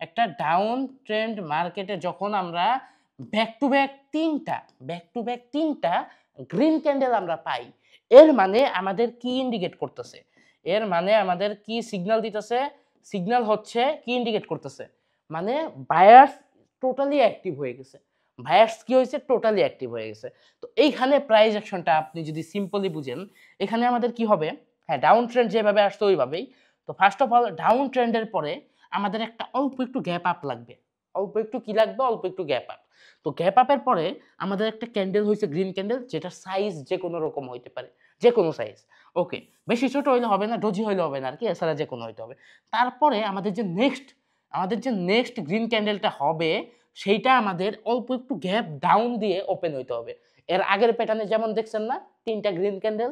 একটা ডাউন ট্রেন্ড মার্কেটে যখন আমরা ব্যাক টু ব্যাক তিনটা গ্রিন ক্যান্ডেল আমরা পাই, এর মানে আমাদের কি ইন্ডিকেট করতেছে? এর মানে আমাদের কি সিগন্যাল দিতেছে? সিগন্যাল হচ্ছে কি ইন্ডিকেট করতেছে? মানে বায়ার্স টোটালি অ্যাক্টিভ হয়ে গেছে। বায়ার্স কি হয়েছে? টোটালি অ্যাক্টিভ হয়ে গেছে। তো এইখানে প্রাইস অ্যাকশনটা আপনি যদি সিম্পলি বুঝেন, এখানে আমাদের কি হবে? হ্যাঁ, ডাউন ট্রেন্ড যেভাবে আসতো ওইভাবেই। তো ফার্স্ট অফ অল ডাউন ট্রেন্ডের পরে আমাদের একটা অল্প একটু গ্যাপ আপ লাগবে। অল্প একটু কি লাগবে? অল্প একটু গ্যাপ আপ। তো গ্যাপ আপের পরে আমাদের একটা ক্যান্ডেল হয়েছে গ্রিন ক্যান্ডেল, যেটার সাইজ যে কোনো রকম হইতে পারে, যে কোনো সাইজ। ওকে, বেশি ছোট হইলে হবে না, ডোজি হইলে হবে না আর কি, এছাড়া যে কোনো হইতে হবে। তারপরে আমাদের যে নেক্সট গ্রিন ক্যান্ডেলটা হবে সেইটা আমাদের অল্প একটু গ্যাপ ডাউন দিয়ে ওপেন হইতে হবে। এর আগের প্যাটার্নে যেমন দেখছেন না 3টা গ্রিন ক্যান্ডেল,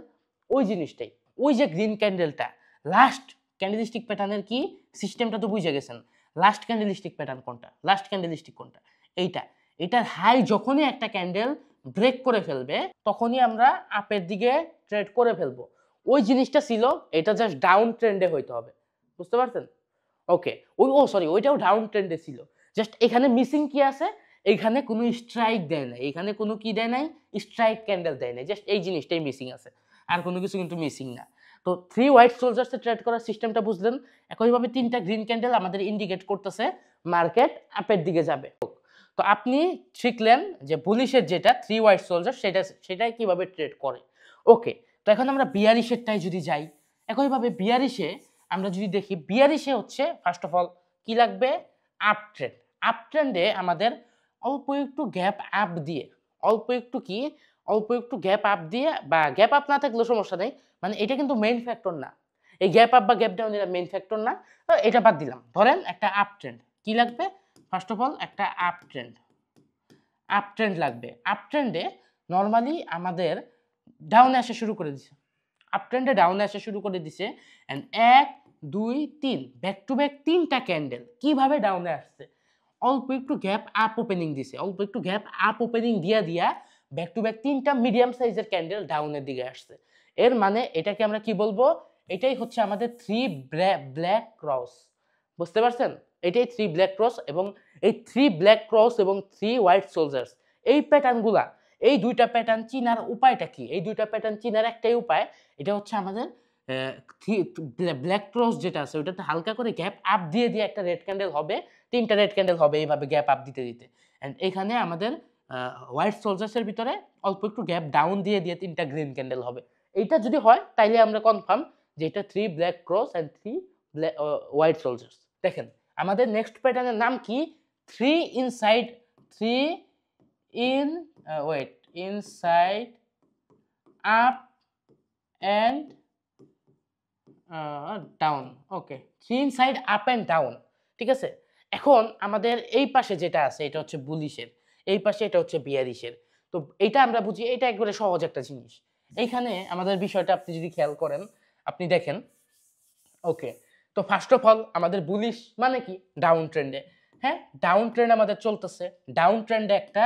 ওই জিনিসটাই। ওই যে গ্রিন ক্যান্ডেলটা লাস্ট ক্যান্ডেলস্টিক প্যাটার্নের কি সিস্টেমটা তো বুঝে গেছেন। লাস্ট ক্যান্ডেলস্টিক প্যাটার্ন কোনটা? লাস্ট ক্যান্ডেলস্টিক কোনটা? এইটা। এটার হাই যখনই একটা ক্যান্ডেল ব্রেক করে ফেলবে তখনই আমরা আপের দিকে ট্রেড করে ফেলবো। ওই জিনিসটা ছিল, এটা জাস্ট ডাউন ট্রেন্ডে হইতে হবে। বুঝতে পারছেন? ওকে, সরি, ওইটাও ডাউন ট্রেন্ডে ছিল। জাস্ট এখানে মিসিং কি আছে? এখানে কোনো স্ট্রাইক দেয় নাই, এখানে কোনো কি দেয় নাই, স্ট্রাইক ক্যান্ডেল দেয় নাই। জাস্ট এই জিনিসটাই মিসিং আছে, আর কোনো কিছু কিন্তু মিসিং না। তো 3 হোয়াইট সোলজার্সে ট্রেড করার সিস্টেমটা বুঝলেন। একইভাবে 3টা গ্রিন ক্যান্ডেল আমাদের ইন্ডিকেট করতেছে মার্কেট আপের দিকে যাবে। তো আপনি শিখলেন যে বুলিশের যেটা 3 হোয়াইট সোলজার সেটাই কিভাবে ট্রেড করে। ওকে, তো এখন আমরা বিয়ারিশেরটাই যদি যাই, একইভাবে বিয়ারিশে আমরা যদি দেখি, বিয়ারিশে হচ্ছে ফার্স্ট অফ অল কি লাগবে? Up trend. আপ ট্রেন্ডে আমাদের অল্প একটু গ্যাপ আপ দিয়ে, অল্প একটু গ্যাপ আপ দিয়ে, বা গ্যাপ আপ না থাকলেও সমস্যা নেই, মানে এটা কিন্তু মেইন ফ্যাক্টর না। এই গ্যাপ আপ বা গ্যাপ ডাউন এটা মেইন ফ্যাক্টর না। তো এটা বাদ দিলাম। ধরেন একটা আপ ট্রেন্ড কি লাগবে? ফার্স্ট অফ অল একটা আপ ট্রেন্ড লাগবে। আপ ট্রেন্ডে নরমালি আমাদের ডাউনে আসা শুরু করে দিছে। আপ ট্রেন্ডে ডাউনে আসা শুরু করে দিছে। এন্ড 1 2 3 ব্যাক টু ব্যাক 3টা ক্যান্ডেল কিভাবে ডাউনে আসছে? অল্প একটু গ্যাপ আপ ওপেনিং দিছে। অল্প একটু গ্যাপ আপ ওপেনিং দিয়া ব্যাক টু ব্যাক 3টা মিডিয়াম সাইজের ক্যান্ডেল ডাউনের দিকে আসছে। এর মানে এটাকে আমরা কি বলবো? এটাই হচ্ছে আমাদের 3 ব্ল্যাক ক্রস। বুঝতে পারছেন? এটাই 3 ব্ল্যাক ক্রস, এবং এই 3 ব্ল্যাক ক্রস এবং 3 হোয়াইট সোলজার্স, এই প্যাটার্নগুলা, এই দুইটা প্যাটার্ন চিনার উপায়টা কি? এই দুইটা প্যাটার্ন চিনার একটাই উপায়, এটা হচ্ছে আমাদের ব্ল্যাক ক্রস যেটা আছে ওটাতে হালকা করে গ্যাপ আপ দিয়ে একটা রেড ক্যান্ডেল হবে, 3টা রেড ক্যান্ডেল হবে এইভাবে গ্যাপ আপ দিতে। এন্ড এখানে আমাদের হোয়াইট সোলজার্সের ভিতরে অল্প একটু গ্যাপ ডাউন দিয়ে 3টা গ্রিন ক্যান্ডেল হবে। এইটা যদি হয় তাইলে আমরা কনফার্ম যে এটা 3 black crows and 3 white soldiers. দেখেন আমাদের নেক্সট প্যাটার্নের নাম কি? 3 inside 3 in inside up and down. Okay, 3 inside up and down. ঠিক আছে, এখন আমাদের এই পাশে যেটা আছে এটা হচ্ছে বুলিশের, এই পাশে এটা হচ্ছে বিয়ারিশের। তো এইটা আমরা বুঝি, এটা একবারে সহজ একটা জিনিস। এইখানে আমাদের বিষয়টা আপনি যদি খেয়াল করেন, আপনি দেখেন। ওকে, তো ফার্স্ট অফ অল আমাদের বুলিশ মানে কি? ডাউন ট্রেন্ডে। হ্যাঁ, ডাউন ট্রেন্ড আমাদের চলতেছে। ডাউন ট্রেন্ডে একটা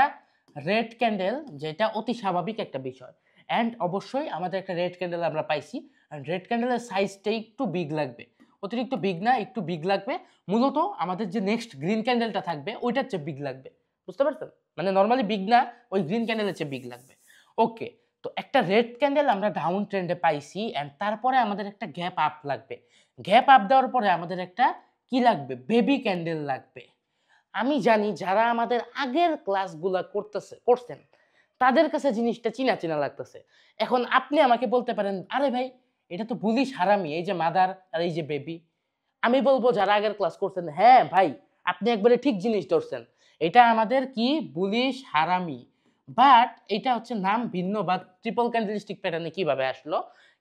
রেড ক্যান্ডেল, যেটা অতি স্বাভাবিক একটা বিষয়। অ্যান্ড অবশ্যই আমাদের একটা রেড ক্যান্ডেল আমরা পাইছি। অ্যান্ড রেড ক্যান্ডেলের সাইজটা একটু বিগ লাগবে, অতিরিক্ত বিগ না, একটু বিগ লাগবে। মূলত আমাদের যে নেক্সট গ্রিন ক্যান্ডেলটা থাকবে ওইটার চেয়ে বিগ লাগবে। বুঝতে পারছেন? মানে নর্মালি বিগ না, ওই গ্রিন ক্যান্ডেলের চেয়ে বিগ লাগবে। ওকে, তো একটা রেড ক্যান্ডেল আমরা ডাউন ট্রেন্ডে পাইছি, অ্যান্ড তারপরে আমাদের একটা গ্যাপ আপ লাগবে। গ্যাপ আপ দেওয়ার পরে আমাদের একটা কি লাগবে? বেবি ক্যান্ডেল লাগবে। আমি জানি যারা আমাদের আগের ক্লাসগুলা করছেন তাদের কাছে জিনিসটা চিনা লাগতেছে। এখন আপনি আমাকে বলতে পারেন, আরে ভাই এটা তো বুলিশ হারামি, এই যে মাদার আর এই যে বেবি। আমি বলবো যারা আগের ক্লাস করছেন, হ্যাঁ ভাই আপনি একবারে ঠিক জিনিস ধরছেন, এটা আমাদের কি বুলিশ হারামি। বাট এটা হচ্ছে নাম ভিন্ন, বা ট্রিপল ক্যান্ডেলস্টিক প্যাটার্নে কিভাবে আসলো?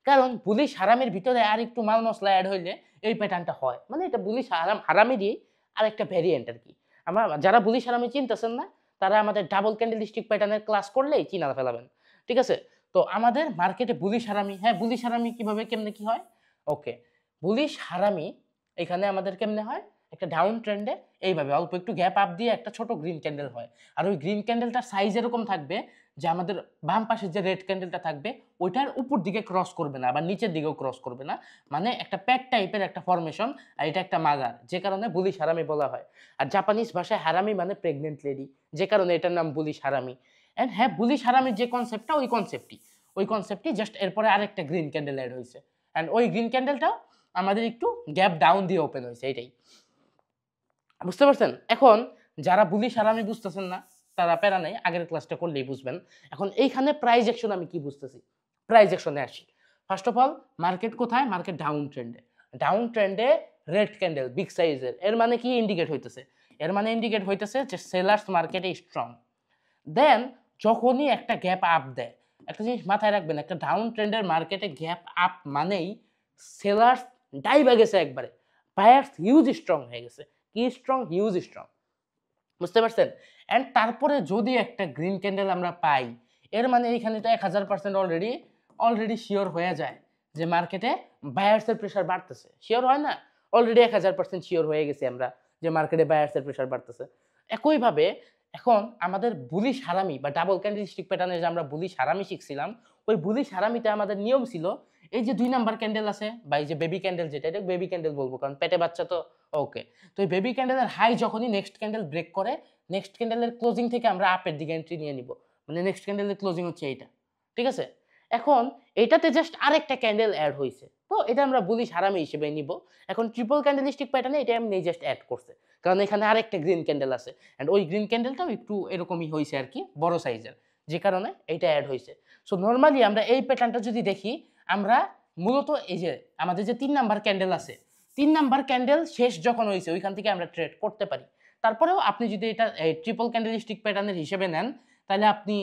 কারণ বুলিশ হারামির ভিতরে আর একটু মাল মশলা অ্যাড হইলে এই প্যাটার্নটা হয়। মানে এটা বুলিশ হারামিরই আর একটা ভ্যারিয়েন্ট আর কি। আমরা যারা বুলিশ হারামি চিনতেছেন না, তারা আমাদের ডাবল ক্যান্ডেলস্টিক প্যাটার্নের ক্লাস করলেই চিনা ফেলাবেন। ঠিক আছে, তো আমাদের মার্কেটে বুলিশ হারামি, হ্যাঁ বুলিশ হারামি কিভাবে কেমনে কি হয়? ওকে, বুলিশ হারামি এখানে আমাদের কেমনে হয়, একটা ডাউন ট্রেন্ডে এইভাবে অল্প একটু গ্যাপ আপ দিয়ে একটা ছোট গ্রিন ক্যান্ডেল হয়। আর ওই গ্রিন ক্যান্ডেলটার সাইজ এরকম থাকবে যে আমাদের বাম পাশে যে রেড ক্যান্ডেলটা থাকবে ওইটার উপর দিকে ক্রস করবে না, আবার নিচের দিকেও ক্রস করবে না, মানে একটা প্যাড টাইপের একটা ফরমেশন। আর এটা একটা মাজার, যে কারণে বুলিশ হারামি বলা হয়। আর জাপানিজ ভাষায় হারামি মানে প্রেগনেন্ট লেডি, যে কারণে এটার নাম বুলিশ হারামি। অ্যান্ড হ্যাঁ, বুলিশ হারামির যে কনসেপ্টটা ওই কনসেপ্টই জাস্ট এরপরে আরেকটা গ্রিন ক্যান্ডেল অ্যাড হয়েছে। অ্যান্ড ওই গ্রিন ক্যান্ডেলটাও আমাদের একটু গ্যাপ ডাউন দিয়ে ওপেন হয়েছে, এটাই। বুঝতে পারছেন? এখন যারা বুলিশ হারামি বুঝতেছেন না তারা প্যারা নাই, আগের ক্লাসটা করলেই বুঝবেন। এখন এইখানে প্রাইস অ্যাকশন আমি কি বুঝতেছি, প্রাইস অ্যাকশনে আসি। ফার্স্ট অফ অল, মার্কেট কোথায়? মার্কেট ডাউন ট্রেন্ডে। ডাউন ট্রেন্ডে রেড ক্যান্ডেল বিগ সাইজের, এর মানে কি ইন্ডিকেট হইতেছে? এর মানে ইন্ডিকেট হইতেছে যে সেলার্স মার্কেটে স্ট্রং। দেন যখনই একটা গ্যাপ আপ দেয়, একটা জিনিস মাথায় রাখবেন, একটা ডাউন ট্রেন্ডের মার্কেটে গ্যাপ আপ মানেই সেলার্স ডাইভা গেছে একবারে, বায়ার্স হিউজ স্ট্রং হয়ে গেছে। কি স্ট্রং? Huge strong. বুঝতে পারছেন? অ্যান্ড তারপরে যদি একটা গ্রিন ক্যান্ডেল আমরা পাই, এর মানে এইখানে তো 1000% অলরেডি শিওর হয়ে যায় যে মার্কেটে বায়ার্সের প্রেশার বাড়তেছে। শিওর হয় না? অলরেডি 1000% শিওর হয়ে গেছি আমরা যে মার্কেটে বায়ার্সের প্রেশার বাড়তেছে। একইভাবে এখন আমাদের বুলিশ হারামি বা ডাবল ক্যান্ডেলস্টিক প্যাটার্নে যে আমরা বুলিশ হারামি শিখছিলাম, ওই বুলিশ হারামিতে আমাদের নিয়ম ছিল, এই যে 2 নাম্বার ক্যান্ডেল আছে বা এই যে বেবি ক্যান্ডেল, যেটা এটা বেবি ক্যান্ডেল বলবো কারণ পেটে বাচ্চা তো, ওকে। তো এই বেবি ক্যান্ডেলের হাই যখনই নেক্সট ক্যান্ডেল ব্রেক করে, নেক্সট ক্যান্ডেলের ক্লোজিং থেকে আমরা আপের দিকে এন্ট্রি নিয়ে নিব, মানে নেক্সট ক্যান্ডেলের ক্লোজিং হচ্ছে এইটা, ঠিক আছে? এখন এটাতে জাস্ট আরেকটা ক্যান্ডেল অ্যাড হয়েছে, তো এটা আমরা বুলিশ হারামি হিসেবে নিব। এখন ট্রিপল ক্যান্ডেলস্টিক প্যাটার্নে এটা এমনি জাস্ট অ্যাড করছে, কারণ এখানে আরেকটা গ্রিন ক্যান্ডেল আছে, অ্যান্ড ওই গ্রিন ক্যান্ডেলটাও একটু এরকমই হয়েছে আর কি, বড় সাইজের, যে কারণে এইটা অ্যাড হয়েছে। সো নর্মালি আমরা এই প্যাটার্নটা যদি দেখি, আমরা মূলত এই যে আমাদের যে 3 নাম্বার ক্যান্ডেল আছে, 3 নাম্বার ক্যান্ডেল শেষ যখন হয়েছে ওইখান থেকে আমরা ট্রেড করতে পারি। তারপরেও আপনি যদি এটা ট্রিপল ক্যান্ডেলস্টিক প্যাটার্নের হিসেবে নেন, তাহলে আপনি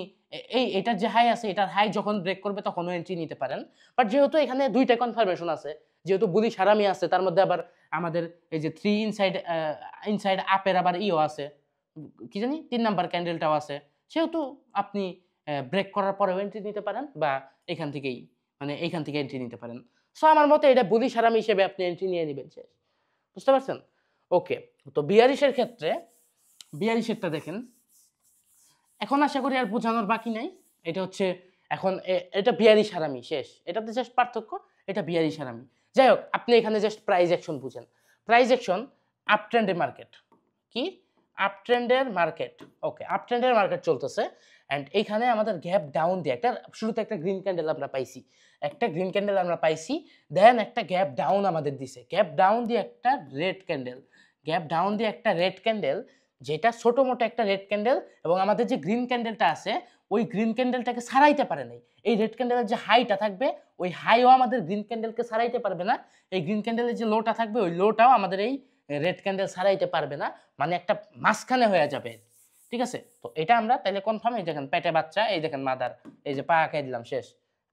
এটার যে হাই আছে, এটার হাই যখন ব্রেক করবে তখনও এন্ট্রি নিতে পারেন। বাট যেহেতু এখানে দুইটা কনফার্মেশন আছে, যেহেতু বুলিশ হারামি আছে, তার মধ্যে আবার আমাদের এই যে 3 ইনসাইড আপের আবার ইও আছে, কি জানি 3 নাম্বার ক্যান্ডেলটাও আছে, সেহেতু আপনি ব্রেক করার পরেও এন্ট্রি নিতে পারেন বা এখান থেকেই, মানে এইখান থেকে এন্ট্রি নিতে পারেন। সো আমার মতে এটা বুলিশ হারামি হিসেবে আপনি এন্ট্রি নিয়ে নেবেন, শেষ। বুঝতে পারছেন? ওকে। তো বিয়ারিশের ক্ষেত্রে, বিয়ারিশেরটা দেখেন, এখন আশা করি আর বোঝানোর বাকি নাই। এটা হচ্ছে এখন এটা বিয়ারিশ হারামি, শেষ। এটাতে জাস্ট পার্থক্য, এটা বিয়ারিশ হারামি। যাই হোক, আপনি এখানে জাস্ট প্রাইস অ্যাকশন বুঝেন। প্রাইস অ্যাকশন আপ ট্রেন্ডের মার্কেট, কি আপ ট্রেন্ডের মার্কেট, ওকে, আপ ট্রেন্ডের মার্কেট চলতেছে। অ্যান্ড এইখানে আমাদের গ্যাপ ডাউন দিয়ে একটা শুরুতে একটা গ্রিন ক্যান্ডেল আমরা পাইছি, দেন একটা গ্যাপ ডাউন আমাদের দিছে, গ্যাপ ডাউন দিয়ে একটা রেড ক্যান্ডেল, যেটা ছোট মোটো একটা রেড ক্যান্ডেল, এবং আমাদের যে গ্রিন ক্যান্ডেলটা আছে ওই গ্রিন ক্যান্ডেলটাকে ছাড়াইতে পারে নাই। এই রেড ক্যান্ডেলের যে হাইটা থাকবে, ওই হাইও আমাদের গ্রিন ক্যান্ডেলকে ছাড়াইতে পারবে না। এই গ্রিন ক্যান্ডেলের যে লোটা থাকবে, ওই লোটাও আমাদের এই রেড ক্যান্ডেল ছাড়াইতে পারবে না, মানে একটা মাঝখানে হয়ে যাবে, ঠিক আছে? তো এটা আমরা তাহলে কনফার্ম। এই দেখেন পেটে বাচ্চা, এই দেখেন মাদার, এই যে পা আঁকাই দিলাম, শেষ,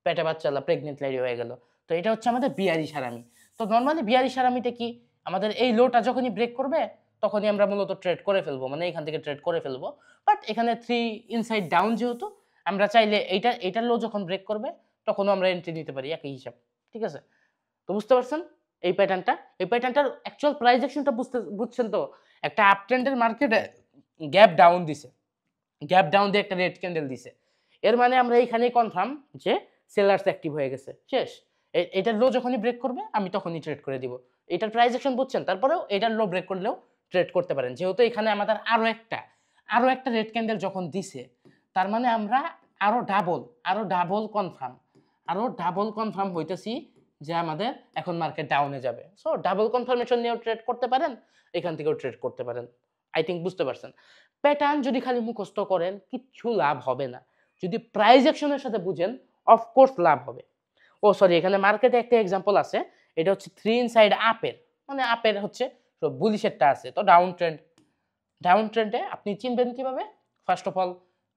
পেটে বাচ্চা প্রেগনেন্ট লেডি হয়ে গেল। তো এটা হচ্ছে আমাদের বিয়ারিশ হারামি। তো নর্মালি বিয়ারিশ হারামিতে কি, আমাদের এই লোটা যখনই ব্রেক করবে তখনই আমরা মূলত ট্রেড করে ফেলবো, মানে এখান থেকে ট্রেড করে ফেলবো। বাট এখানে 3 ইনসাইড ডাউন, যেহেতু আমরা চাইলে এইটার লো যখন ব্রেক করবে তখনও আমরা এন্ট্রি নিতে পারি, একই হিসাব, ঠিক আছে? তো বুঝতে পারছেন এই প্যাটার্নটার অ্যাকচুয়াল প্রাইস অ্যাকশনটা বুঝছেন তো? একটা আপ ট্রেন্ডের মার্কেটে গ্যাপ ডাউন দিছে, গ্যাপ ডাউন দিয়ে একটা রেড ক্যান্ডেল দিছে, এর মানে আমরা এইখানেই কনফার্ম যে সেলার্স অ্যাক্টিভ হয়ে গেছে, শেষ। এটার লো যখনই ব্রেক করবে আমি তখনই ট্রেড করে দিব। এটার প্রাইস অ্যাকশন বুঝছেন? তারপরেও এটার লো ব্রেক করলেও ট্রেড করতে পারেন, যেহেতু এখানে আমাদের আরো একটা রেড ক্যান্ডেল যখন দিছে, তার মানে আমরা আরো ডাবল কনফার্ম হইতেছি যে আমাদের এখন মার্কেট ডাউনে যাবে। সো ডাবল কনফার্মেশন নিয়েও ট্রেড করতে পারেন, এখান থেকেও ট্রেড করতে পারেন। আই থিঙ্ক বুঝতে পারছেন। প্যাটার্ন যদি খালি মুখস্থ করেন কিচ্ছু লাভ হবে না, যদি প্রাইস অ্যাকশনের সাথে বুঝেন অফকোর্স লাভ হবে। ও সরি, এখানে মার্কেটে একটা এক্সাম্পল আছে, এটা হচ্ছে 3 ইনসাইড আপের, মানে আপের হচ্ছে বুলিশেরটা আছে। তো ডাউন ট্রেন্ডে আপনি চিনবেন কিভাবে? First of all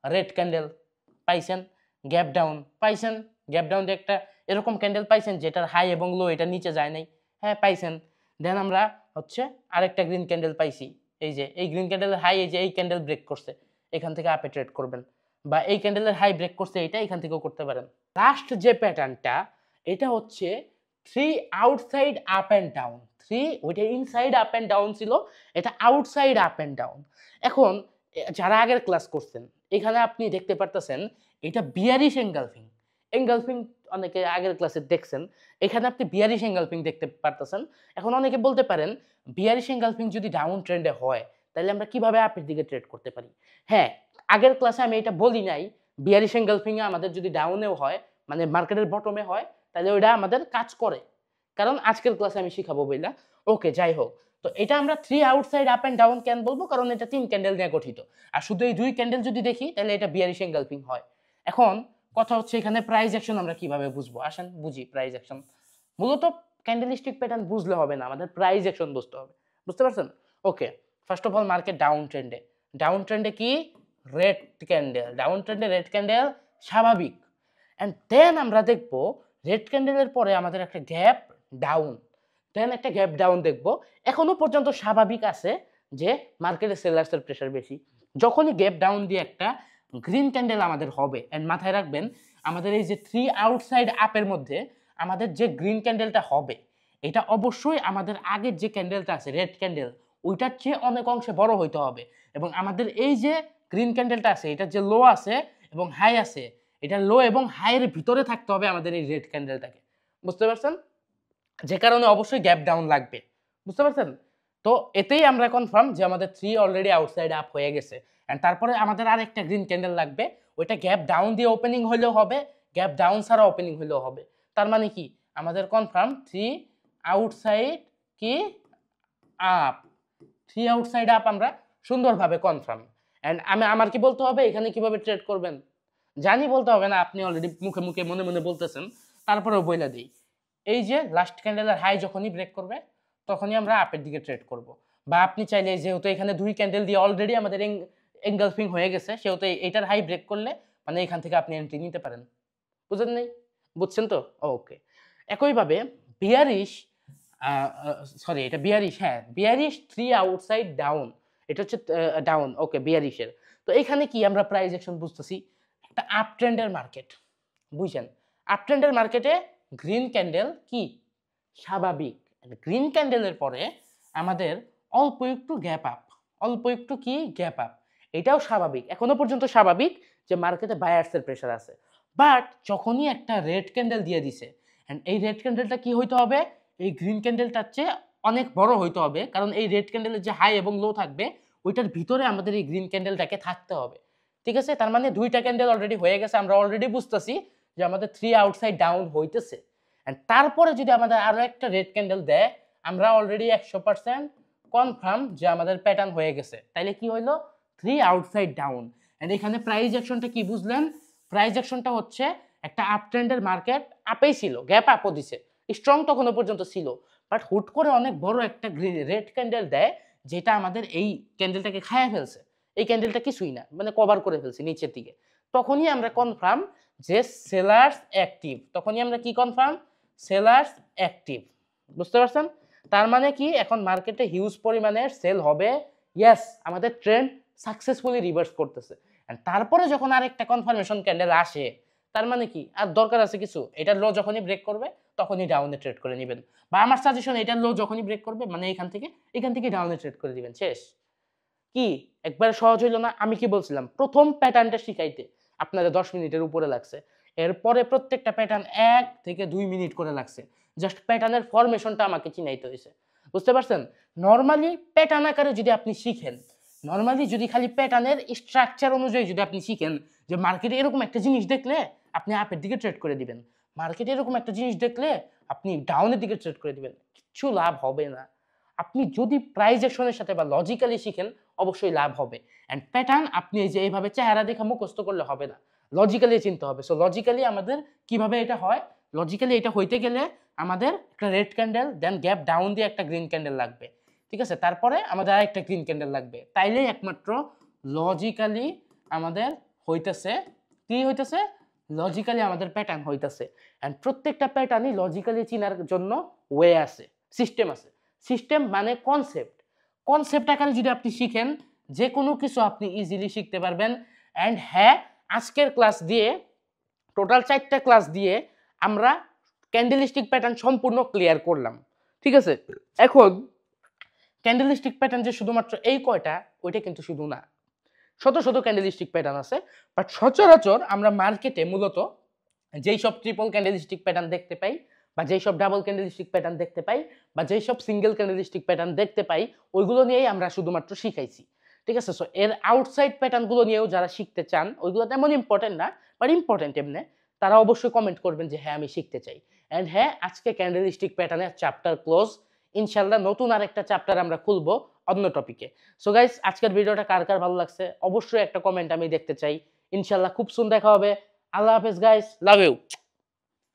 red candle পাইছেন, গ্যাপ ডাউন পাইছেন, গ্যাপ ডাউন দিয়ে একটা এরকম ক্যান্ডেল পাইছেন যেটার হাই এবং লো এটা নিচে যায় নাই, হ্যাঁ পাইছেন। দেন আমরা হচ্ছে আরেকটা গ্রিন ক্যান্ডেল পাইছি, এই যে এই গ্রিন ক্যান্ডেলের হাই, এই যে এই ক্যান্ডেল ব্রেক করছে, এখান থেকে আপে ট্রেড করবেন, বা এই ক্যান্ডেলের হাই ব্রেক করছে এইটা, এখান থেকেও করতে পারেন। লাস্ট যে প্যাটার্নটা, এটা হচ্ছে 3 আউটসাইড আপ অ্যান্ড ডাউন, 3, ওইটা ইনসাইড আপ অ্যান্ড ডাউন ছিল, এটা আউটসাইড আপ অ্যান্ড ডাউন। এখন যারা আগের ক্লাস করছেন এখানে আপনি দেখতে পারতেছেন এটা বিয়ারিশ এঙ্গালফিং। এঙ্গালফিং অনেকে আগের ক্লাসে দেখছেন, এখানে আপনি বিয়ারিশ এঙ্গালফিং দেখতে পারতেছেন। এখন অনেকে বলতে পারেন বিয়ারিশ এঙ্গালফিং যদি ডাউন ট্রেন্ডে হয় তাহলে আমরা কিভাবে আপের দিকে ট্রেড করতে পারি? হ্যাঁ, আগের ক্লাসে আমি এটা বলি নাই বিয়ারিশ এঙ্গালফিং এ আমাদের যদি ডাউনেও হয়, মানে মার্কেটের বটমে হয়, তাহলে ওইটা আমাদের কাজ করে, কারণ আজকের ক্লাসে আমি শিখাবো বইলা। ওকে, যাই হোক, তো এটা আমরা 3 আউটসাইড আপ এন্ড ডাউন কেন বলবো, কারণ এটা 3 ক্যান্ডেল নিয়ে গঠিত। আর শুধু এই 2 ক্যান্ডেল যদি দেখি তাহলে এটা বিয়ারিশ এঙ্গালফিং হয়। এখন কথা হচ্ছে এখানে প্রাইস অ্যাকশন আমরা কিভাবে বুঝবো, আসেন বুঝি প্রাইস অ্যাকশন। মূলত ক্যান্ডেলস্টিক প্যাটার্ন বুঝলে হবে না, আমাদের প্রাইস অ্যাকশন বুঝতে হবে, বুঝতে পারছেন? Okay, first of all market down ট্রেন্ডে। ডাউন ট্রেন্ডে কি রেড ক্যান্ডেল, ডাউন ট্রেন্ডে রেড ক্যান্ডেল স্বাভাবিক। এন্ড দেন আমরা দেখবো রেড ক্যান্ডেলের পরে আমাদের একটা গ্যাপ ডাউন, দেন একটা গ্যাপ ডাউন দেখবো। এখনো পর্যন্ত স্বাভাবিক আছে যে মার্কেটে সেলার্সের প্রেসার বেশি। যখনই গ্যাপ ডাউন দিয়ে একটা গ্রিন ক্যান্ডেল আমাদের হবে, এন্ড মাথায় রাখবেন আমাদের এই যে 3 আউটসাইড আপের মধ্যে আমাদের যে গ্রিন ক্যান্ডেলটা হবে এটা অবশ্যই আমাদের আগের যে ক্যান্ডেলটা আছে রেড ক্যান্ডেল ওইটার চেয়ে অনেক অংশে বড় হইতে হবে। এবং আমাদের এই যে গ্রিন ক্যান্ডেলটা আছে এটা যে লো আছে এবং হাই আছে, এটা লো এবং হাইয়ের ভিতরে থাকতে হবে আমাদের এই রেড ক্যান্ডেলটাকে, বুঝতে পারছেন? যে কারণে অবশ্যই গ্যাপ ডাউন লাগবে, বুঝতে পারছেন? তো এতেই আমরা কনফার্ম যে আমাদের 3 অলরেডি আউটসাইড আপ হয়ে গেছে, এন্ড তারপরে আমাদের আর একটা গ্রিন ক্যান্ডেল লাগবে, ওইটা গ্যাপ ডাউন দিয়ে ওপেনিং হলেও হবে, গ্যাপ ডাউন ছাড়া ওপেনিং হলেও হবে। তার মানে কি আমাদের কনফার্ম 3 আউটসাইড কি আপ, 3 আউটসাইড আপ আমরা সুন্দরভাবে কনফার্ম। এন্ড আমার কি বলতে হবে এখানে কিভাবে ট্রেড করবেন? জানি বলতে হবে না, আপনি অলরেডি মুখে মুখে মনে মনে বলতেছেন, তারপরেও বইলা দিই। এই যে লাস্ট ক্যান্ডেলের হাই যখনই ব্রেক করবে তখনই আমরা আপের দিকে ট্রেড করব। বা আপনি চাইলে যেহেতু এখানে 2 ক্যান্ডেল দিয়ে অলরেডি আমাদের এঙ্গালফিং হয়ে গেছে, সেহেতু এইটার হাই ব্রেক করলে মানে এখান থেকে আপনি এন্ট্রি নিতে পারেন। বুঝেন নাই? বুঝছেন তো? ওকে। একইভাবে বিয়ারিশ, সরি এটা বিয়ারিশ, হ্যাঁ বিয়ারিশ 3 আউটসাইড ডাউন, এটা হচ্ছে ডাউন। ওকে, বিয়ারিশের তো এখানে কি আমরা প্রাইস অ্যাকশন বুঝতেছি, একটা আপ ট্রেন্ডের মার্কেট, বুঝছেন? আপ ট্রেন্ডের মার্কেটে গ্রিন ক্যান্ডেল কি স্বাভাবিক, গ্রিন ক্যান্ডেলের পরে আমাদের অল্প একটু গ্যাপ আপ, অল্প একটু কি গ্যাপ আপ, এটাও স্বাভাবিক, এখনো পর্যন্ত স্বাভাবিক যে মার্কেটে বায়ার্সের প্রেসার আছে। বাট যখনই একটা রেড ক্যান্ডেল দিয়ে দিছে, এন্ড এই রেড ক্যান্ডেলটা কি হইতে হবে, এই গ্রিন ক্যান্ডেলটার চেয়ে অনেক বড় হইতে হবে, কারণ এই রেড ক্যান্ডেলের যে হাই এবং লো থাকবে ওইটার ভিতরে আমাদের এই গ্রিন ক্যান্ডেলটাকে থাকতে হবে, ঠিক আছে? তার মানে 2টা ক্যান্ডেল অলরেডি হয়ে গেছে, আমরা অলরেডি বুঝতেছি যে আমাদের 3 আউটসাইড ডাউন হইতেছে। এন্ড তারপরে যদি আমাদের আরো একটা রেড ক্যান্ডেল দেয় আমরা অলরেডি 100% কনফার্ম যে আমাদের প্যাটার্ন হয়ে গেছে। তাইলে কি হইলো 3 আউটসাইড ডাউন। এন্ড এখানে প্রাইস অ্যাকশনটা কি বুঝলেন? প্রাইস অ্যাকশনটা হচ্ছে একটা আপ ট্রেন্ডের মার্কেট আপেই ছিল, গ্যাপ আপও দিছে, স্ট্রং তখনও পর্যন্ত ছিল, বাট হুট করে অনেক বড় একটা রেড ক্যান্ডেল দেয় যেটা আমাদের এই ক্যান্ডেলটাকে খায়া ফেলছে, এই ক্যান্ডেলটা কিছুই না, মানে কভার করে ফেলছে নিচের দিকে, তখনই আমরা কনফার্ম যে সেলার্স অ্যাক্টিভ, তখনই আমরা কি কনফার্ম সেলার্স অ্যাক্টিভ, বুঝতে পারছেন? তার মানে কি এখন মার্কেটে হিউজ পরিমাণের সেল হবে, ইয়েস আমাদের ট্রেন্ড সাকসেসফুলি রিভার্স করতেছে। এন্ড তারপরে যখন আরেকটা কনফার্মেশন ক্যান্ডেল আসে তার মানে কি আর দরকার আছে কিছু, এটা লো যখনই ব্রেক করবে তখনই ডাউনে ট্রেড করে নেবেন, বা আমার সাজেশন এটা লো যখনই ব্রেক করবে মানে এখান থেকে ডাউনে ট্রেড করে দিবেন, শেষ। কি একবার সহজ হইল না? আমি কি বলছিলাম প্রথম প্যাটার্নটা শিখাইতে আপনাদের 10 মিনিটের উপরে লাগছে, এরপরে প্রত্যেকটা প্যাটার্ন 1 থেকে 2 মিনিট করে লাগছে, জাস্ট প্যাটার্নের ফরমেশনটা আমাকে চিনাইতে হয়েছে, বুঝতে পারছেন? নর্মালি প্যাটার্ন আকারে যদি আপনি শিখেন, নর্মালি যদি খালি প্যাটার্নের স্ট্রাকচার অনুযায়ী যদি আপনি শিখেন যে মার্কেটে এরকম একটা জিনিস দেখলে আপনি আপের দিকে ট্রেড করে দিবেন, মার্কেটে এরকম একটা জিনিস দেখলে আপনি ডাউনের দিকে ট্রেড করে দিবেন, কিচ্ছু লাভ হবে না। আপনি যদি প্রাইস অ্যাকশনের সাথে বা লজিক্যালি শিখেন অবশ্যই লাভ হবে। এন্ড প্যাটার্ন আপনি এই যে এইভাবে চেহারা দেখে মুখস্থ করলে হবে না, লজিক্যালি চিনতে হবে। সো লজিক্যালি আমাদের কিভাবে এটা হয়, লজিক্যালি এটা হইতে গেলে আমাদের একটা red candle then gap down দিয়ে একটা গ্রিন ক্যান্ডেল লাগবে, ঠিক আছে? তারপরে আমাদের আরেকটা গ্রিন ক্যান্ডেল লাগবে, তাইলেই একমাত্র লজিক্যালি আমাদের হইতেছে কি হইতেছে, লজিক্যালি আমাদের প্যাটার্ন হইতেছে। এন্ড প্রত্যেকটা প্যাটার্নই লজিক্যালি চিনার জন্য ওয়ে আছে, সিস্টেম আছে। সিস্টেম মানে কনসেপ্ট, কনসেপ্ট আকারে যদি আপনি শিখেন যে কোনো কিছু আপনি ইজিলি শিখতে পারবেন। অ্যান্ড হ্যাঁ, আজকের ক্লাস দিয়ে টোটাল 4টা ক্লাস দিয়ে আমরা ক্যান্ডেলস্টিক প্যাটার্ন সম্পূর্ণ ক্লিয়ার করলাম, ঠিক আছে? এখন ক্যান্ডেলস্টিক প্যাটার্ন যে শুধুমাত্র এই কয়টা, ওইটা কিন্তু শুধু না, শত শত ক্যান্ডেলস্টিক প্যাটার্ন আছে। বাট সচরাচর আমরা মার্কেটে মূলত যেই সব ট্রিপল ক্যান্ডেলস্টিক প্যাটার্ন দেখতে পাই, বা যেই সব ডাবল ক্যান্ডেলস্টিক প্যাটার্ন দেখতে পাই, বা যেই সব সিঙ্গেল ক্যান্ডেলস্টিক প্যাটার্ন দেখতে পাই, ওইগুলো নিয়েই আমরা শুধুমাত্র শিখাইছি। ঠিক আছে? সো এর আউটসাইড প্যাটার্নগুলো নিয়েও যারা শিখতে চান, ওইগুলো তেমন ইম্পর্টেন্ট না, বাট ইম্পর্টেন্ট এমনি, তারা অবশ্যই কমেন্ট করবেন যে হ্যাঁ আমি শিখতে চাই। অ্যান্ড হ্যাঁ, আজকে ক্যান্ডেলস্টিক প্যাটার্নের চ্যাপ্টার ক্লোজ। ইনশাল্লাহ নতুন আরেকটা চ্যাপ্টার আমরা খুলবো অন্য টপিকে। সো গাইস, আজকের ভিডিওটা কার কার ভালো লাগছে অবশ্যই একটা কমেন্ট আমি দেখতে চাই। ইনশাল্লাহ খুব সুন দেখা হবে। আল্লাহ হাফেজ গাইস, লাভ ইউ।